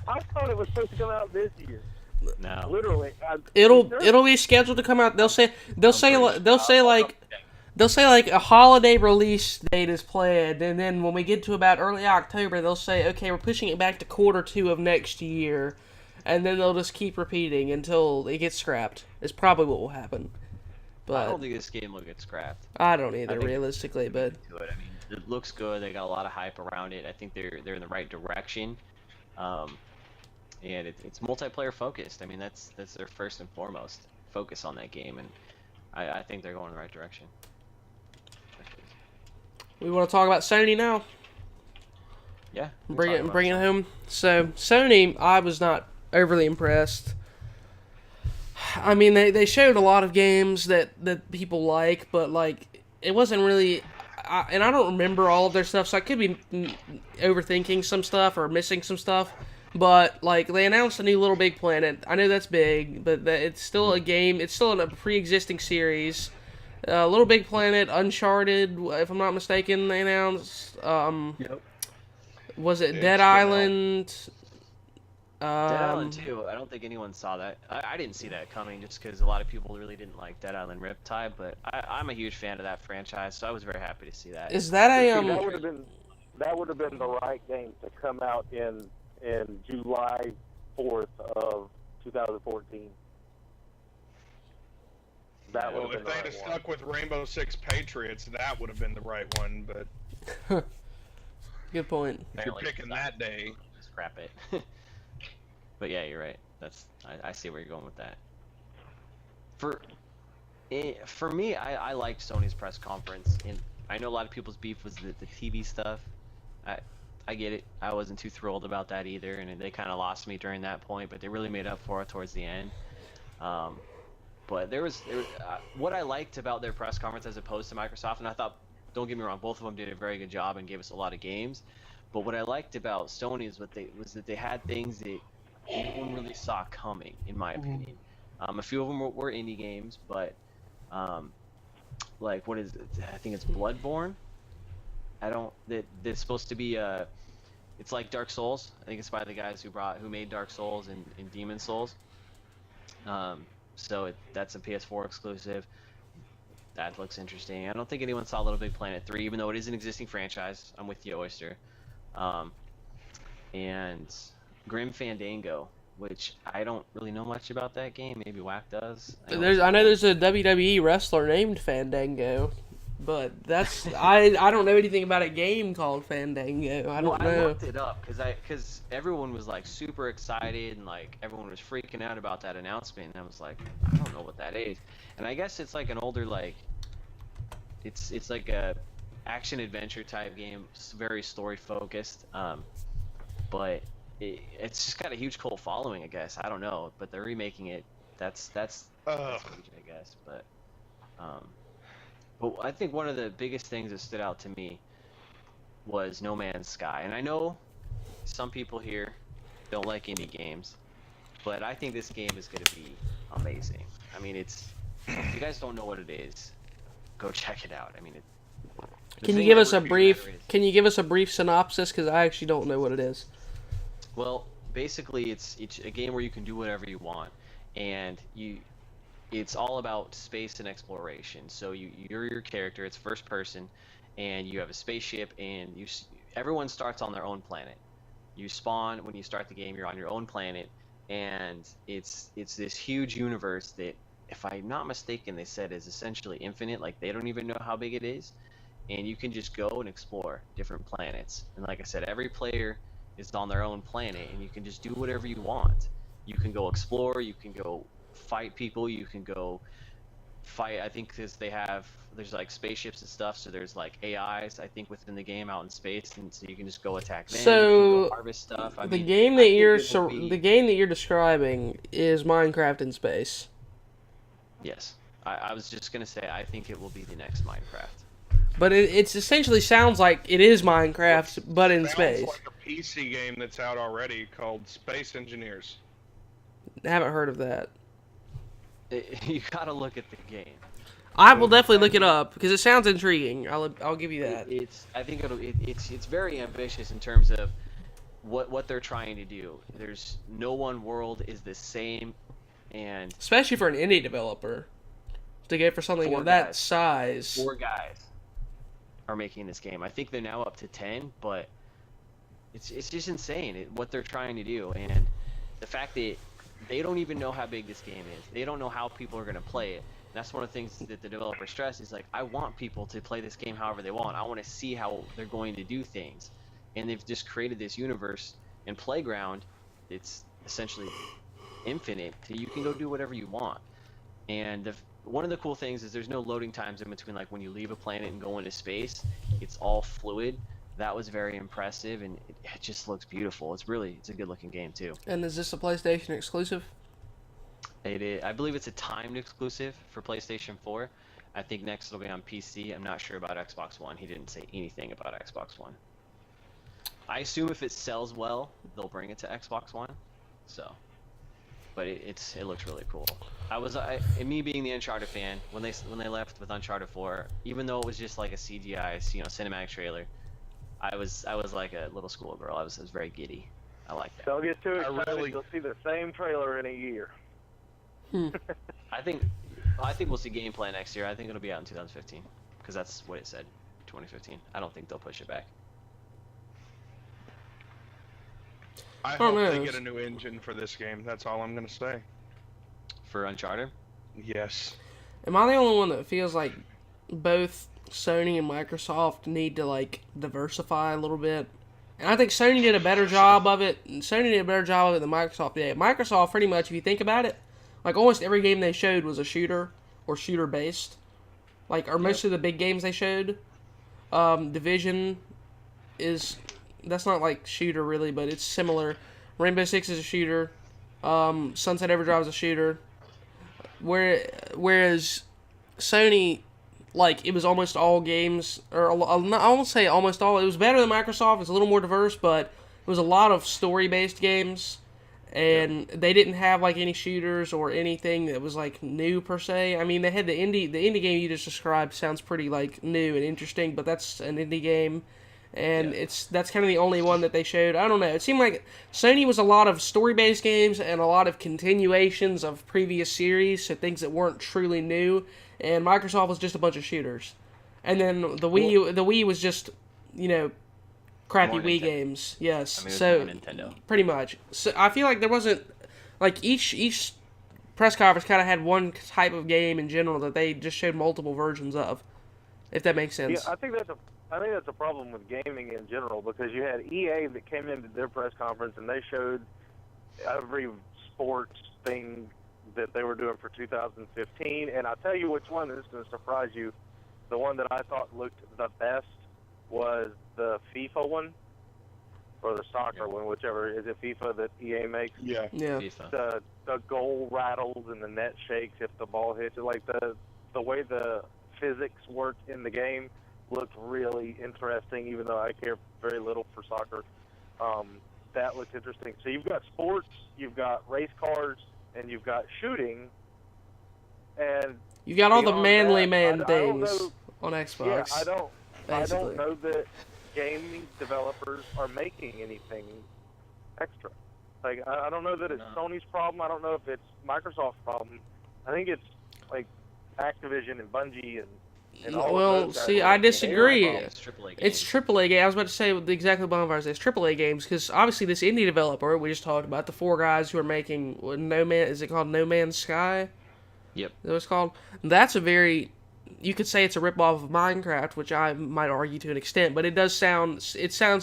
I thought it was supposed to come out this year. No. Literally. It'll be scheduled to come out. They'll say like a holiday release date is planned, and then when we get to about early October, they'll say, okay, we're pushing it back to Q2 of next year, and then they'll just keep repeating until it gets scrapped. It's probably what will happen. But I don't think this game will get scrapped. I don't either, realistically, but I mean, it looks good. They got a lot of hype around it. I think they're in the right direction. And it's multiplayer focused. I mean, that's their first and foremost focus on that game, and I think they're going in the right direction. we want to talk about Sony now. Yeah. Bring it home. So Sony, I was not overly impressed. I mean, they showed a lot of games that people like, but like it wasn't really. And I don't remember all of their stuff, so I could be overthinking some stuff or missing some stuff. But like they announced a new Little Big Planet. I know that's big, but it's still a game. It's still in a pre-existing series. Little Big Planet, Uncharted, if I'm not mistaken, they announced. Yep. Was it Dead Island? Dead Island 2, I don't think anyone saw that. I didn't see that coming just because a lot of people really didn't like Dead Island Riptide, but I'm a huge fan of that franchise, so I was very happy to see that. Is that a That would have been the right game to come out in July 4th of 2014. That would have been if the they'd right have one. stuck with Rainbow Six Patriots, that would have been the right one. But good point? if you're picking that day, Scrap it. But yeah, you're right. I see where you're going with that. For me, I liked Sony's press conference, and I know a lot of people's beef was the TV stuff. I get it. I wasn't too thrilled about that either, and they kind of lost me during that point, but they really made up for it towards the end. But there was what I liked about their press conference as opposed to Microsoft, and I thought, don't get me wrong, both of them did a very good job and gave us a lot of games. But what I liked about Sony was that they had things that no one really saw coming, in my opinion. A few of them were indie games, but like what is it? I think it's Bloodborne. That's supposed to be it's like Dark Souls. I think it's by the guys who made Dark Souls and Demon Souls. So that's a PS4 exclusive. That looks interesting. I don't think anyone saw Little Big Planet 3, even though it is an existing franchise. I'm with you, Oyster. And Grim Fandango. which I don't really know much about that game. Maybe Whack does. I know there's a WWE wrestler named Fandango, but that's I don't know anything about a game called Fandango. I don't I know. looked it up because everyone was like super excited and like everyone was freaking out about that announcement, and I was like, I don't know what that is. And I guess it's like an older like it's like a action adventure type game, very story focused. But it's just got a huge cult following, I guess. I don't know, but they're remaking it. That's huge, I guess. But I think one of the biggest things that stood out to me was No Man's Sky, and I know some people here don't like indie games, but I think this game is going to be amazing. I mean, if you guys don't know what it is, go check it out. I mean, Can you give us a brief synopsis? Because I actually don't know what it is. Well, basically, it's a game where you can do whatever you want, and it's all about space and exploration. So you're your character. It's first person, and you have a spaceship, and everyone starts on their own planet. You spawn when you start the game. You're on your own planet, and it's this huge universe that, if I'm not mistaken, they said is essentially infinite. Like, they don't even know how big it is, and you can just go and explore different planets. And like I said, every player is on their own planet, and you can just do whatever you want. You can go explore, you can go fight people, you can go fight. I think there's like spaceships and stuff, so there's like AIs, I think, within the game out in space, and so you can just go attack them, you can go harvest stuff. The game that you're describing is Minecraft in space. Yes. I was just gonna say, I think it will be the next Minecraft. But it essentially sounds like it is Minecraft, but in space. Sounds like a PC game that's out already called Space Engineers. I haven't heard of that. You gotta look at the game. I will definitely look it up because it sounds intriguing. I'll give you that. I think it's very ambitious in terms of what they're trying to do. There's no one world is the same, and especially for an indie developer to get for something of that size. 4 guys are making this game. I think they're now up to 10, but it's just insane what they're trying to do, and the fact that they don't even know how big this game is. They don't know how people are going to play it. And that's one of the things that the developer stressed is like, I want people to play this game however they want. I want to see how they're going to do things. And they've just created this universe and playground. It's essentially infinite. So you can go do whatever you want. And one of the cool things is there's no loading times in between, like when you leave a planet and go into space. It's all fluid. That was very impressive, and it just looks beautiful. It's a good looking game too. And is this a PlayStation exclusive? It is. I believe it's a timed exclusive for PlayStation 4. I think next it'll be on PC. I'm not sure about Xbox One. He didn't say anything about Xbox One. I assume if it sells well, they'll bring it to Xbox One. So, but it looks really cool. Me being the Uncharted fan, when they left with Uncharted 4, even though it was just like a CGI, cinematic trailer, I was like a little schoolgirl. I was very giddy. I like that. Don't get too excited. You'll see the same trailer in a year. I think we'll see gameplay next year. I think it'll be out in 2015 because that's what it said, 2015. I don't think they'll push it back. I hope they get a new engine for this game. That's all I'm gonna say. For Uncharted? Yes. Am I the only one that feels like both Sony and Microsoft need to like diversify a little bit? And I think Sony did a better job of it. Sony did a better job of it than Microsoft did. Microsoft, pretty much, if you think about it, like almost every game they showed was a shooter or shooter based. Like, or most of the big games they showed. Division that's not like shooter really, but it's similar. Rainbow Six is a shooter. Sunset Overdrive is a shooter. Whereas Sony, like, it was almost all games, or I won't say almost all. It was better than Microsoft. It's a little more diverse, but it was a lot of story-based games, and they didn't have like any shooters or anything that was like new per se. I mean, they had the indie game you just described sounds pretty like new and interesting, but that's an indie game, and that's kind of the only one that they showed. I don't know. It seemed like Sony was a lot of story-based games and a lot of continuations of previous series, so things that weren't truly new. And Microsoft was just a bunch of shooters. And then the Wii was just, crappy Wii games. Yes. I mean, so Nintendo. Pretty much. So I feel like there wasn't like each press conference kind of had one type of game in general that they just showed multiple versions of, if that makes sense. Yeah, I think that's a problem with gaming in general, because you had EA that came into their press conference and they showed every sports thing that they were doing for 2015, and I'll tell you which one is going to surprise you. The one that I thought looked the best was the FIFA one, or the soccer one, whichever. Is it FIFA that EA makes? Yeah. Yeah. FIFA. The goal rattles and the net shakes if the ball hits it. Like the way the physics work in the game looked really interesting, even though I care very little for soccer. That looks interesting. So you've got sports, you've got race cars, and you've got shooting, and You got all the beyond manly that, man I don't things know- on Xbox. Yeah, I basically. don't know that gaming developers are making anything extra. Like, I don't know that it's Sony's problem. I don't know if it's Microsoft's problem. I think it's like Activision and Bungie and all Well, of those guys see, are I making disagree. everything. It's AAA games. It's AAA games. I was about to say exactly what Bonfire says. AAA games, because obviously this indie developer we just talked about, the four guys who are making is it called No Man's Sky? Yep. Is that what it's called? That's a very, you could say it's a ripoff of Minecraft, which I might argue to an extent, but it sounds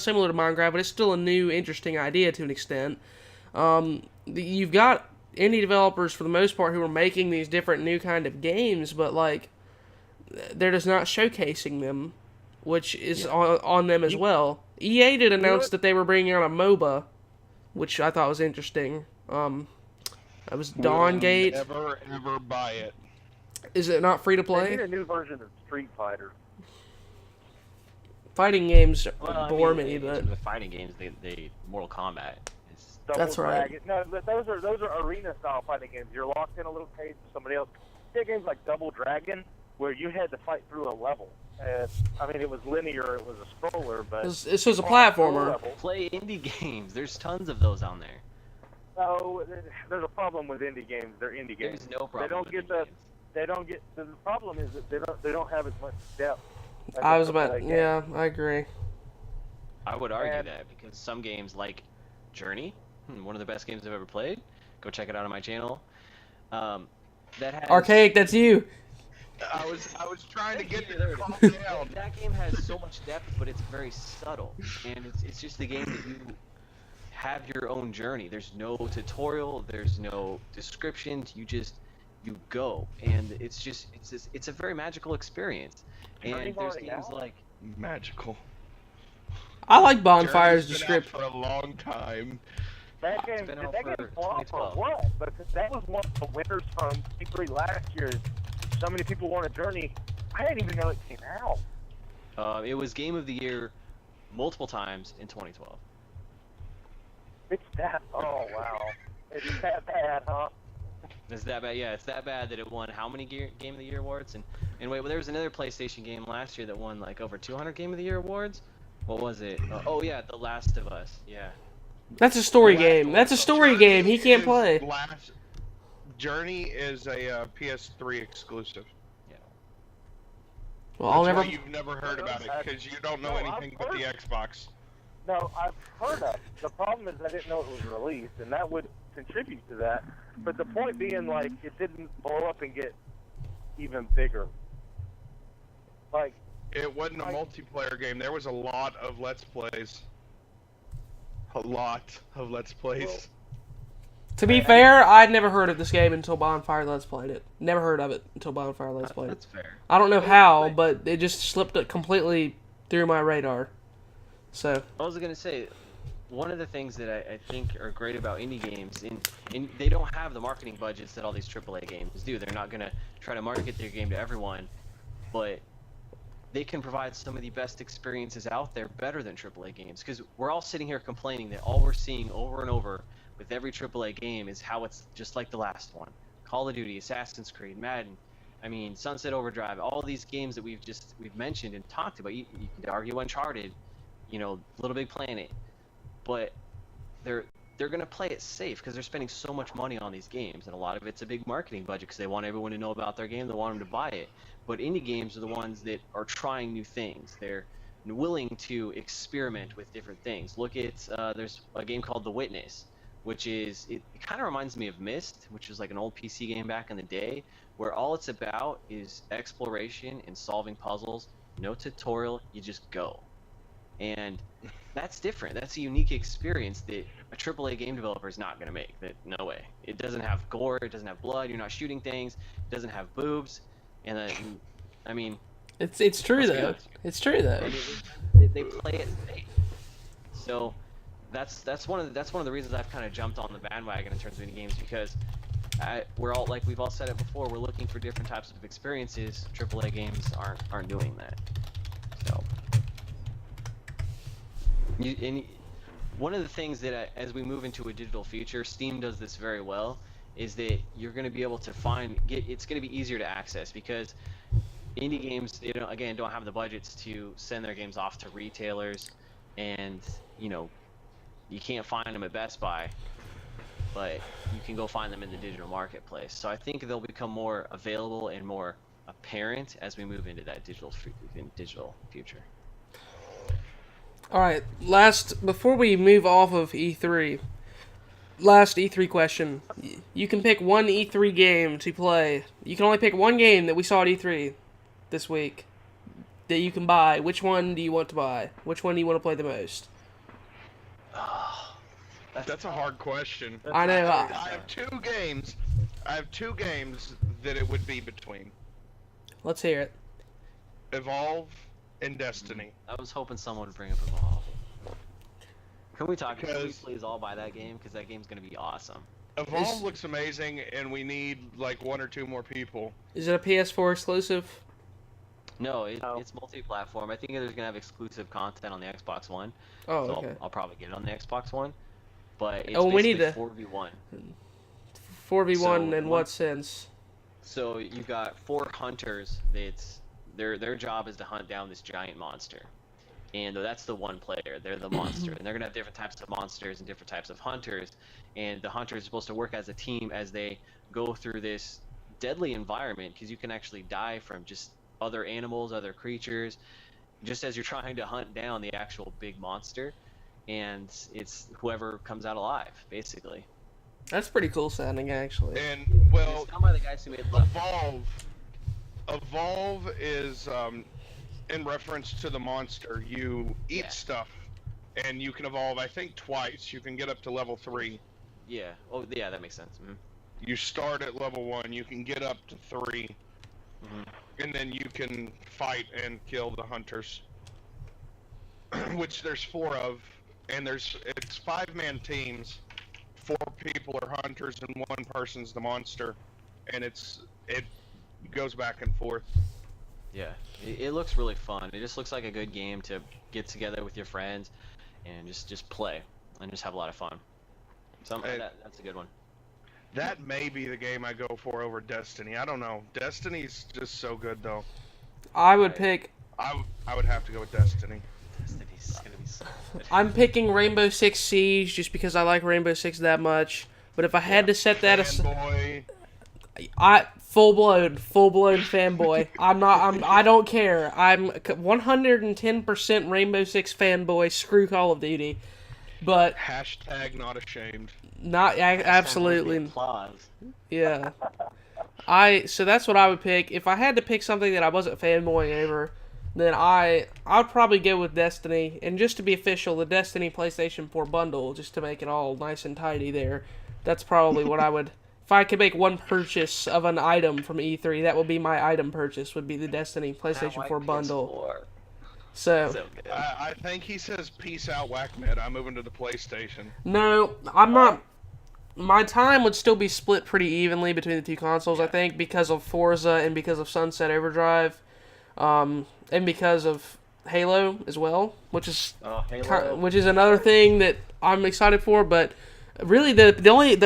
similar to Minecraft, but it's still a new, interesting idea to an extent. You've got indie developers for the most part who are making these different new kind of games, but like they're just not showcasing them, which is on them as well. EA did announce that they were bringing out a MOBA, which I thought was interesting. That was Dawngate. Never ever buy it. Is it not free to They play? need a new version of Street Fighter. Fighting games Well, bore I mean, me, in but terms of fighting games, they Mortal Kombat is Double That's right. Dragon. No, but those are arena style fighting games. You're locked in a little cage with somebody else. You had games like Double Dragon where you had to fight through a level. And I mean, it was linear, it was a scroller, but this was a platformer. level. play indie games. There's tons of those on there. So there's a problem with indie games. They're indie games. There's no problem. They don't with get indie the. games. They don't get. The problem is that they don't have as much depth. as I a was about, AAA game. yeah, I agree. I would argue And- that because some games like Journey, one of the best games I've ever played. Go check it out on my channel. That has Archaic, that's you. I was trying to get Yeah, you there to it calm is. down. That game has so much depth, but it's very subtle, and it's just a game that you have your own journey. There's no tutorial, there's no descriptions. You go, and it's a very magical experience. And Journey's there's already games out? like Magical. I like Bonfire's Journey's been out description. for a long time. That game, It's been did out that for game flop or 2012. what? Because that was one of the winners from E3 last year. So many people wanted Journey. I didn't even know it came out. it was Game of the Year multiple times in 2012. It's that. Oh wow. It's that bad, huh? It's that bad, yeah. It's that bad that it won how many Game of the Year awards? And wait, well, there was another PlayStation game last year that won like over 200 Game of the Year awards. What was it? Oh yeah, The Last of Us. Yeah. That's a story game. That's a story game. He can't play. Journey is a PS3 exclusive. Well, I'll That's never. why you've never heard about it, because you don't know No, anything I've but the heard- Xbox. No, I've heard of it. The problem is I didn't know it was released, and that would contribute to that. But the point being, like, it didn't blow up and get even bigger. Like, It wasn't a multiplayer game. There was a lot of Let's Plays. A lot of Let's Plays. To be fair, I'd never heard of this game until Bonfire Let's played it. Never heard of it until Bonfire Let's played it. That's fair. I don't know how, but it just slipped it completely through my radar. So, I was gonna say, one of the things that I think are great about indie games, and they don't have the marketing budgets that all these AAA games do. They're not gonna try to market their game to everyone, but they can provide some of the best experiences out there, better than AAA games. Because we're all sitting here complaining that all we're seeing over and over with every AAA game is how it's just like the last one. Call of Duty, Assassin's Creed, Madden, I mean, Sunset Overdrive, all these games that we've mentioned and talked about. You could argue Uncharted, Little Big Planet, but they're gonna play it safe because they're spending so much money on these games, and a lot of it's a big marketing budget because they want everyone to know about their game, they want them to buy it. But indie games are the ones that are trying new things. They're willing to experiment with different things. Look at there's a game called The Witness. which is it kind of reminds me of Myst, which is like an old PC game back in the day, where all it's about is exploration and solving puzzles. No tutorial, you just go. And that's different. That's a unique experience that a AAA game developer is not going to make. That no way. It doesn't have gore. It doesn't have blood. You're not shooting things. It doesn't have boobs. And I mean, It's true though. good. It's true though. they play it safe. So that's one of the reasons I've kind of jumped on the bandwagon in terms of indie games, because we're all, like we've all said it before, we're looking for different types of experiences. AAA games aren't doing that. So. One of the things that as we move into a digital future, Steam does this very well, is that you're going to be able to it's going to be easier to access, because indie games, again, don't have the budgets to send their games off to retailers, and you can't find them at Best Buy, but you can go find them in the digital marketplace. So I think they'll become more available and more apparent as we move into that digital future. All right, before we move off of E3, last E3 question. You can pick one E3 game to play. You can only pick one game that we saw at E3 this week that you can buy. Which one do you want to buy? Which one do you want to play the most? That's a hard question. I know. I have two games. That it would be between Let's hear it. Evolve and Destiny. I was hoping someone would bring up Evolve. Can we Because- please all buy that game? Because that game's going to be awesome. Evolve looks amazing, and we need like one or two more people. Is it a PS4 exclusive? No, No. it's multi-platform. I think there's going to have exclusive content on the Xbox One. Oh, So okay. I'll probably get it on the Xbox One. But it's we need basically to- 4v1. 4v1 So, in what sense? So you've got 4 hunters. Their job is to hunt down this giant monster, and that's the one player. They're the monster, and they're gonna have different types of monsters and different types of hunters. And the hunters are supposed to work as a team as they go through this deadly environment, because you can actually die from just other animals, other creatures, just as you're trying to hunt down the actual big monster. And it's whoever comes out alive, basically. That's pretty cool sounding, actually. And It's done by the guys who made Left 4 Dead. Evolve is in reference to the monster. You eat Yeah. stuff, and you can evolve. I think twice. You can get up to level 3. Yeah. Oh, yeah, that makes sense. You start at level 1. You can get up to 3, Mhm. and then you can fight and kill the hunters, which there's 4 of, and it's 5-man teams. 4 people are hunters and 1 person's the monster, and it goes back and forth. Yeah, it looks really fun. It just looks like a good game to get together with your friends and just play and just have a lot of fun. That's a good one. That may be the game I go for over Destiny. I don't know. Destiny's just so good, though. I would pick. I would have to go with Destiny. Destiny's gonna be so good. I'm picking Rainbow Six Siege just because I like Rainbow Six that much. But if I had to set that aside, Fanboy. I full blown fanboy. I don't care. I'm 110% Rainbow Six fanboy. Screw Call of Duty. But Hashtag not ashamed. absolutely. Applause. Yeah. So that's what I would pick. If I had to pick something that I wasn't fanboying over, then I'd probably go with Destiny. And just to be official, the Destiny PlayStation 4 bundle, just to make it all nice and tidy there, that's probably what I would... If I could make one purchase of an item from E3, that would be my item purchase, would be the Destiny PlayStation 4 bundle. So good. I think he says, peace out, Whackmed. I'm moving to the PlayStation. no, I'm not... My time would still be split pretty evenly between the two consoles, I think, because of Forza and because of Sunset Overdrive. And because of Halo as well, which is another thing that I'm excited for. But really, the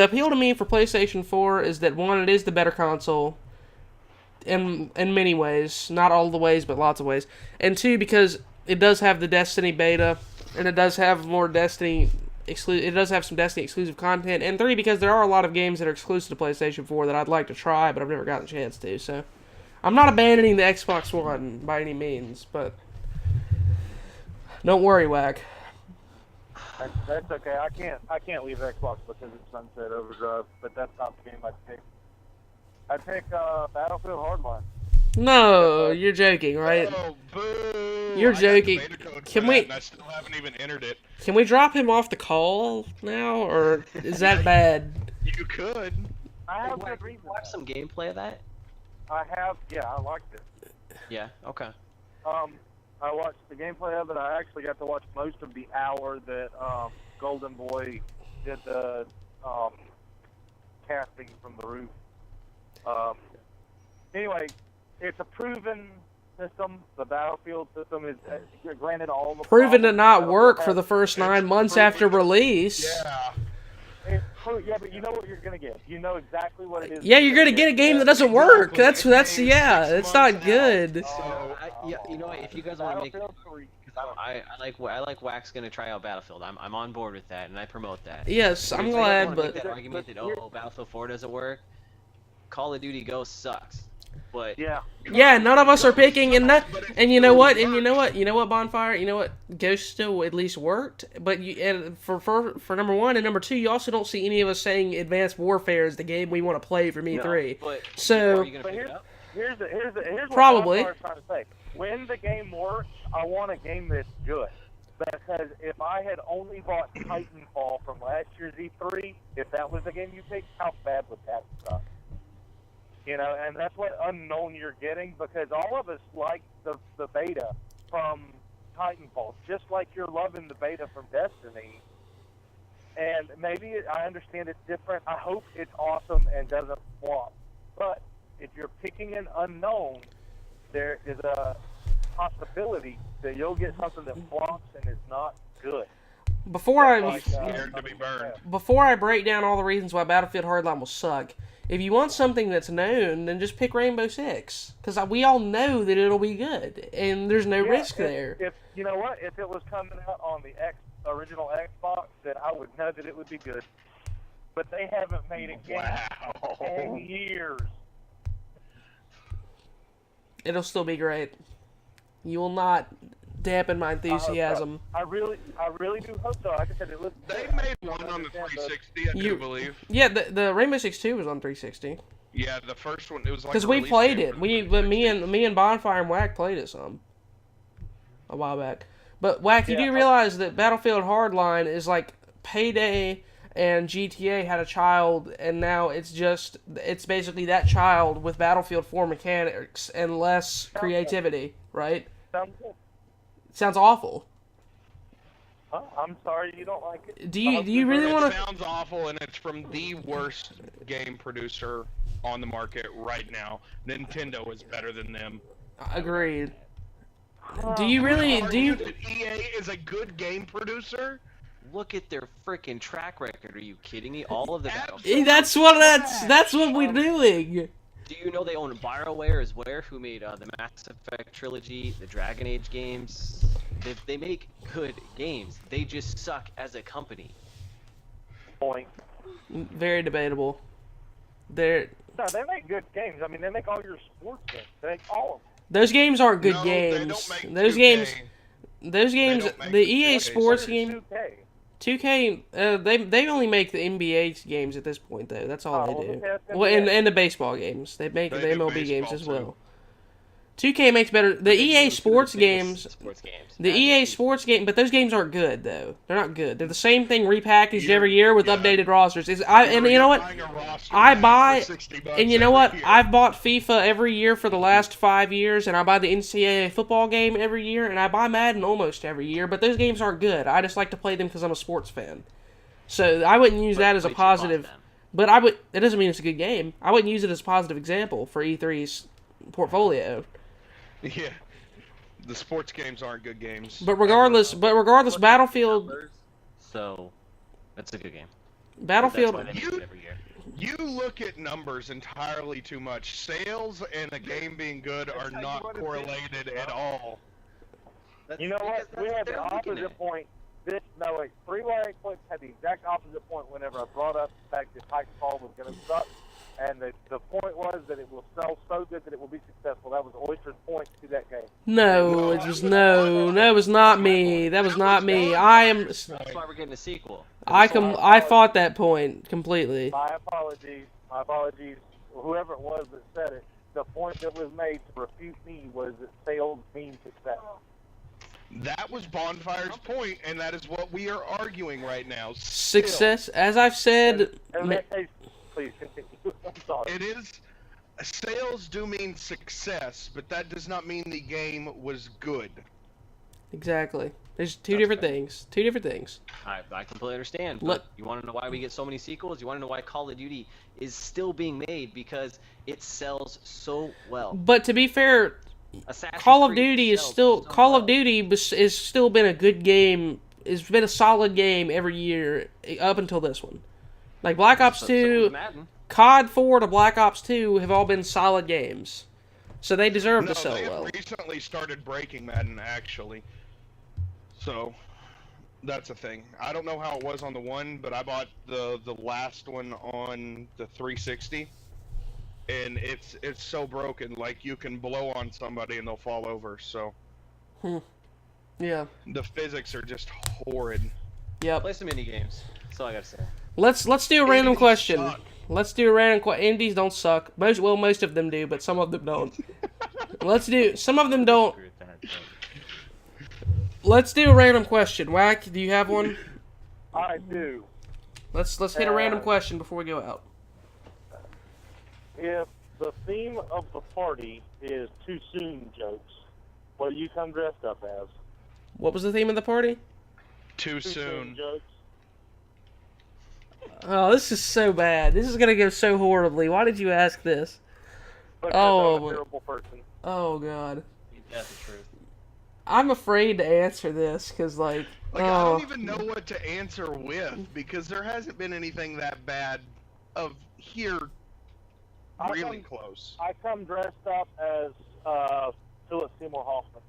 appeal to me for PlayStation 4 is that, one, it is the better console in many ways, not all the ways, but lots of ways. And 2, because it does have the Destiny beta, and it does have more Destiny it does have some Destiny exclusive content. And 3, because there are a lot of games that are exclusive to PlayStation 4 that I'd like to try, but I've never gotten a chance to. So I'm not abandoning the Xbox One by any means, but don't worry, Wack. That's okay. I can't leave Xbox because it's Sunset Overdrive, but that's not the game I'd pick. I'd pick Battlefield Hardline. No, you're joking, right? Oh, boo! You're I got joking. the beta code Can for we- that, and I still haven't even entered it. Can we drop him off the call now, or is that bad? You could. I have Watch good reason. some gameplay of that. I have. Yeah, I liked it. Yeah. Okay. I watched the gameplay of it. I actually got to watch most of the hour that Golden Boy did the casting from the roof. Anyway, it's a proven system. The Battlefield system is granted all the Proven to problems not Battlefield work for has. the first 9 It's months proven after to- release. Yeah. Yeah, but you know what you're gonna get. You know exactly what it is. Yeah, you're gonna get a game that doesn't work. Exactly. That's It yeah. came It's 6 not months good. So, You know what? If you guys want to make, Battlefield 3. because I like Wax gonna try out Battlefield. I'm on board with that, and I promote that. Yes, But I'm if you guys glad, wanna but make that argument that Battlefield 4 doesn't work, Call of Duty Ghost sucks. But Yeah. yeah, none of us are picking, and you know what, Bonfire, you know what, Ghost still at least worked, but for number one and number two, you also don't see any of us saying Advanced Warfare is the game we want to play from E3. But So are you gonna But pick it up? here's what Probably. I'm trying to say. When the game works, I want a game that's good. Because if I had only bought Titanfall from last year's E3, if that was the game you picked, how bad would that suck? You know, and that's what unknown you're getting, because all of us like the beta from Titanfall, just like you're loving the beta from Destiny. And maybe I understand it's different. I hope it's awesome and doesn't flop. But if you're picking an unknown, there is a possibility that you'll get something that flops and is not good. before scared to be burned. I break down all the reasons why Battlefield Hardline will suck, if you want something that's known, then just pick Rainbow Six, because we all know that it'll be good, and there's no risk there. If you know what, if it was coming out on the original Xbox, then I would know that it would be good. But they haven't made a game in 10 years. It'll still be great. You will not dampen my enthusiasm. I really do hope so. Like I said, it looks. They good. made one on the 360, I do believe. Yeah, the Rainbow Six 2 was on 360. Yeah, the first one, it was like Because a we release played game it. for Me the and Bonfire and Whack played it some a while back. But Whack, you Yeah. do realize that Battlefield Hardline is like Payday and GTA had a child, and now it's basically that child with Battlefield 4 mechanics and less creativity, right? Sounds good. Sounds awful. I'm sorry you don't like it. Do you really It want to? sounds awful, and it's from the worst game producer on the market right now. Nintendo is better than them. Agreed. Do you really? Do you? That EA is a good game producer? Look at their freaking track record. Are you kidding me? All of the Absolutely. Battlefield. That's what we're doing. Do you know they own BioWare as well, who made the Mass Effect trilogy, the Dragon Age games? They make good games. They just suck as a company. Point. Very debatable. They're No, they make good games. I mean, they make all your sports games. They make all of them. those games aren't good No, games. They don't make Those 2K. games, don't make the EA 2K. Sports What is game, 2K? 2K, they only make the NBA games at this point though. That's all Oh, they do. okay, that's Well, NBA. and the baseball games. They make They the do MLB games baseball, as too. well. 2K makes better. The EA Sports games. Sports games. The EA Sports game, but those games aren't good though. They're not good. They're the same thing repackaged every year with updated rosters. And you know what? I buy, and you know what? I've bought FIFA every year for the last 5 years, and I buy the NCAA football game every year, and I buy Madden almost every year. But those games aren't good. I just like to play them because I'm a sports fan. So I wouldn't use that as a positive. But I would. It doesn't mean it's a good game. I wouldn't use it as a positive example for E3's portfolio. Yeah, the sports games aren't good games. But regardless, Battlefield. So, that's a good game. Battlefield. That's why they make it every year. You look at numbers entirely too much. Sales and a game being good are not correlated at all. You know what? We had the They're looking at opposite point. Three-way Eclipse had the exact opposite point whenever I brought up the fact that Titanfall was going to suck. And the point was that it will sell so good that it will be successful. That was Oyster's point to that game. No, it was no. That was not me. That was not me. I am. That's why we're getting a sequel. I fought that point completely. My apologies. My apologies. Whoever it was that said it, the point that was made to refute me was that sales mean success. That was Bondfire's point, and that is what we are arguing right now. Success, as I've said. Please continue. I'm sorry. It is. Sales do mean success, but that does not mean the game was good. Exactly. There's two different things. Two different things. I completely understand. But you want to know why we get so many sequels? You want to know why Call of Duty is still being made? Because it sells so well. But to be fair, Assassin's Call of Creed Duty is sells still so Call well. of Duty is still been a good game. It's been a solid game every year up until this one. Like Black Ops So 2, was Madden. COD 4 to Black Ops 2 have all been solid games. So they deserve to sell they well. recently started breaking Madden, actually. So, that's a thing. I don't know how it was on the one, but I bought the last one on the 360. And it's so broken, like you can blow on somebody and they'll fall over, so. Yeah. The physics are just horrid. Yep. Play some indie games. That's all I gotta say. Let's do a random Indies question. suck. Let's do a random question. Indies don't suck. Most of them do, but some of them don't. Some of them don't. Agree with that, but- Let's do a random question. Whack, do you have one? I do. Let's hit a random question before we go out. If the theme of the party is too soon jokes, what do you come dressed up as? What was the theme of the party? Too soon. jokes. Oh, this is so bad. This is gonna go so horribly. Why did you ask this? Because Oh, I'm a terrible person. Oh God. That's the truth. I'm afraid to answer this because I oh. don't even know what to answer with, because there hasn't been anything that bad of here really close. I come dressed up as Philip Seymour Hoffman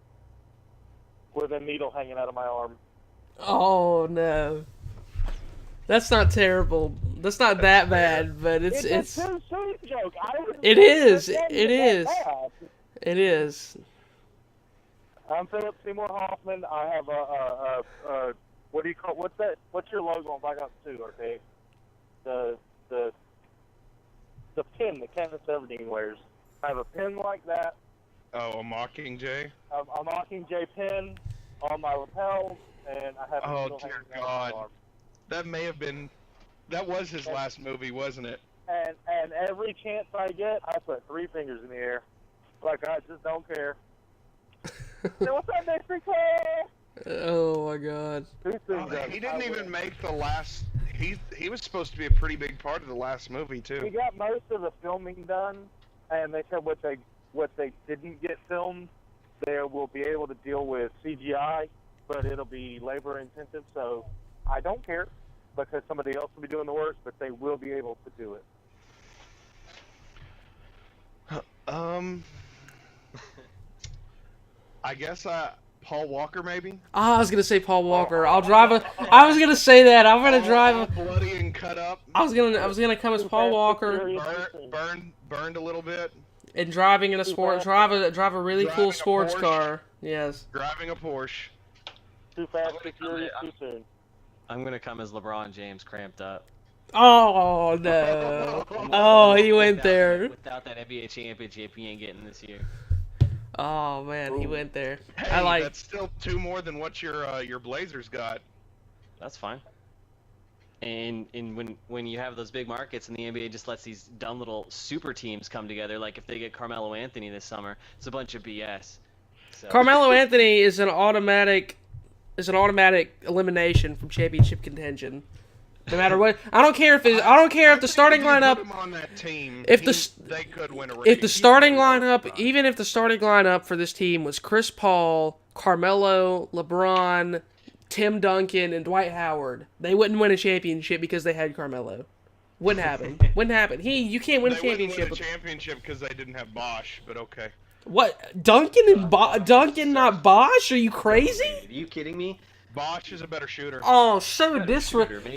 with a needle hanging out of my arm. Oh no. That's not terrible. That's not that bad, but it's a too soon joke. It is. It is. It is. I'm Philip Seymour Hoffman. I have a what do you call what's that? What's your logo on Black Ops 2? Okay, the pin that Kevin Severdeen wears. I have a pin like that. Oh, a Mockingjay? A Mockingjay pin on my lapels, and I have. Oh dear God, that was his last movie, wasn't it? And every chance I get, I put 3 fingers in the air, like I just don't care. Say, what's up, Mr. K? Oh my God. He didn't even make the last. He was supposed to be a pretty big part of the last movie We too. got most of the filming done, and they said what they didn't get filmed, they will be able to deal with CGI, but it'll be labor intensive. So I don't care because somebody else will be doing the work, but they will be able to do it. I guess Paul Walker maybe. I was gonna say Paul Walker. I was gonna say that. I'm gonna drive all a. bloody and cut up. I was gonna come as Paul Walker Burned a little bit. and driving in a drive a really cool Driving a sports Porsche. car. Yes. Driving a Porsche. Too fast, too furious, too soon. I'm gonna come as LeBron James, cramped up. Oh no. Oh, he went there. Without that NBA championship, he ain't getting this year. Oh man, he went there. Hey, that's still 2 more than what your Blazers got. That's fine. And when you have those big markets and the NBA just lets these dumb little super teams come together, like if they get Carmelo Anthony this summer, it's a bunch of BS. So. Carmelo Anthony is an automatic elimination from championship contention. No matter what, I don't care if the starting lineup. Put him on that team, If they could win a race. If the starting lineup, even if the starting lineup for this team was Chris Paul, Carmelo, LeBron, Tim Duncan, and Dwight Howard, they wouldn't win a championship because they had Carmelo. Wouldn't happen. Wouldn't happen. You can't win a championship. They wouldn't win a championship because they didn't have Bosch, but okay. What? Duncan, not Bosch? Are you crazy? Are you kidding me? Bosch is a better shooter. Oh, so Maybe, but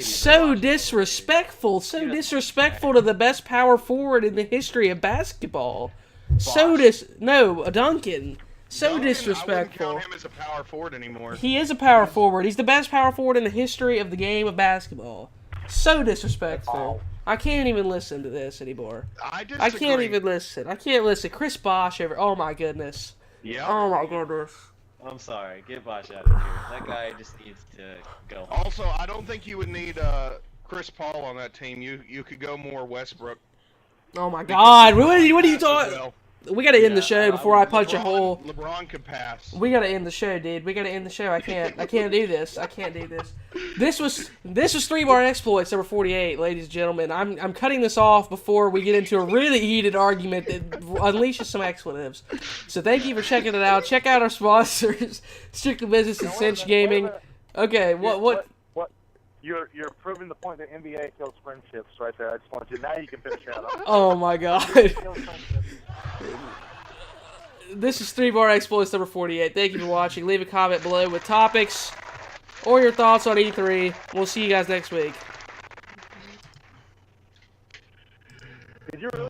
so Bosch is disrespectful, so He doesn't- disrespectful to the best power forward in the history of basketball. Bosch. No, Duncan. So Duncan, I wouldn't disrespectful. count him as a power forward anymore. He is a power forward. He's the best power forward in the history of the game of basketball. So disrespectful. I can't even listen to this anymore. I disagree. I can't even listen. I can't listen. Chris Bosh over. Oh my goodness. Yeah. Oh my goodness. I'm sorry. Get Bosch out of here. That guy just needs to go. Also, I don't think you would need Chris Paul on that team. You could go more Westbrook. Oh my God. What are you Pass as talking? well. We gotta end the Yeah, show before I punch a LeBron- hole. LeBron could pass. We gotta end the show, dude. We gotta end the show. I can't do this. I can't do this. This was 3-bar exploits number 48, ladies and gentlemen. I'm cutting this off before we get into a really heated argument that unleashes some expletives. So thank you for checking it out. Check out our sponsors, Strictly Business and Cinch Gaming. Okay, what? You're proving the point that NBA kills friendships right there. I just want you. Now you can finish that up. Oh my God. Kills friendships. This is 3-bar exploits number 48. Thank you for watching. Leave a comment below with topics or your thoughts on E3. We'll see you guys next week. Did you really?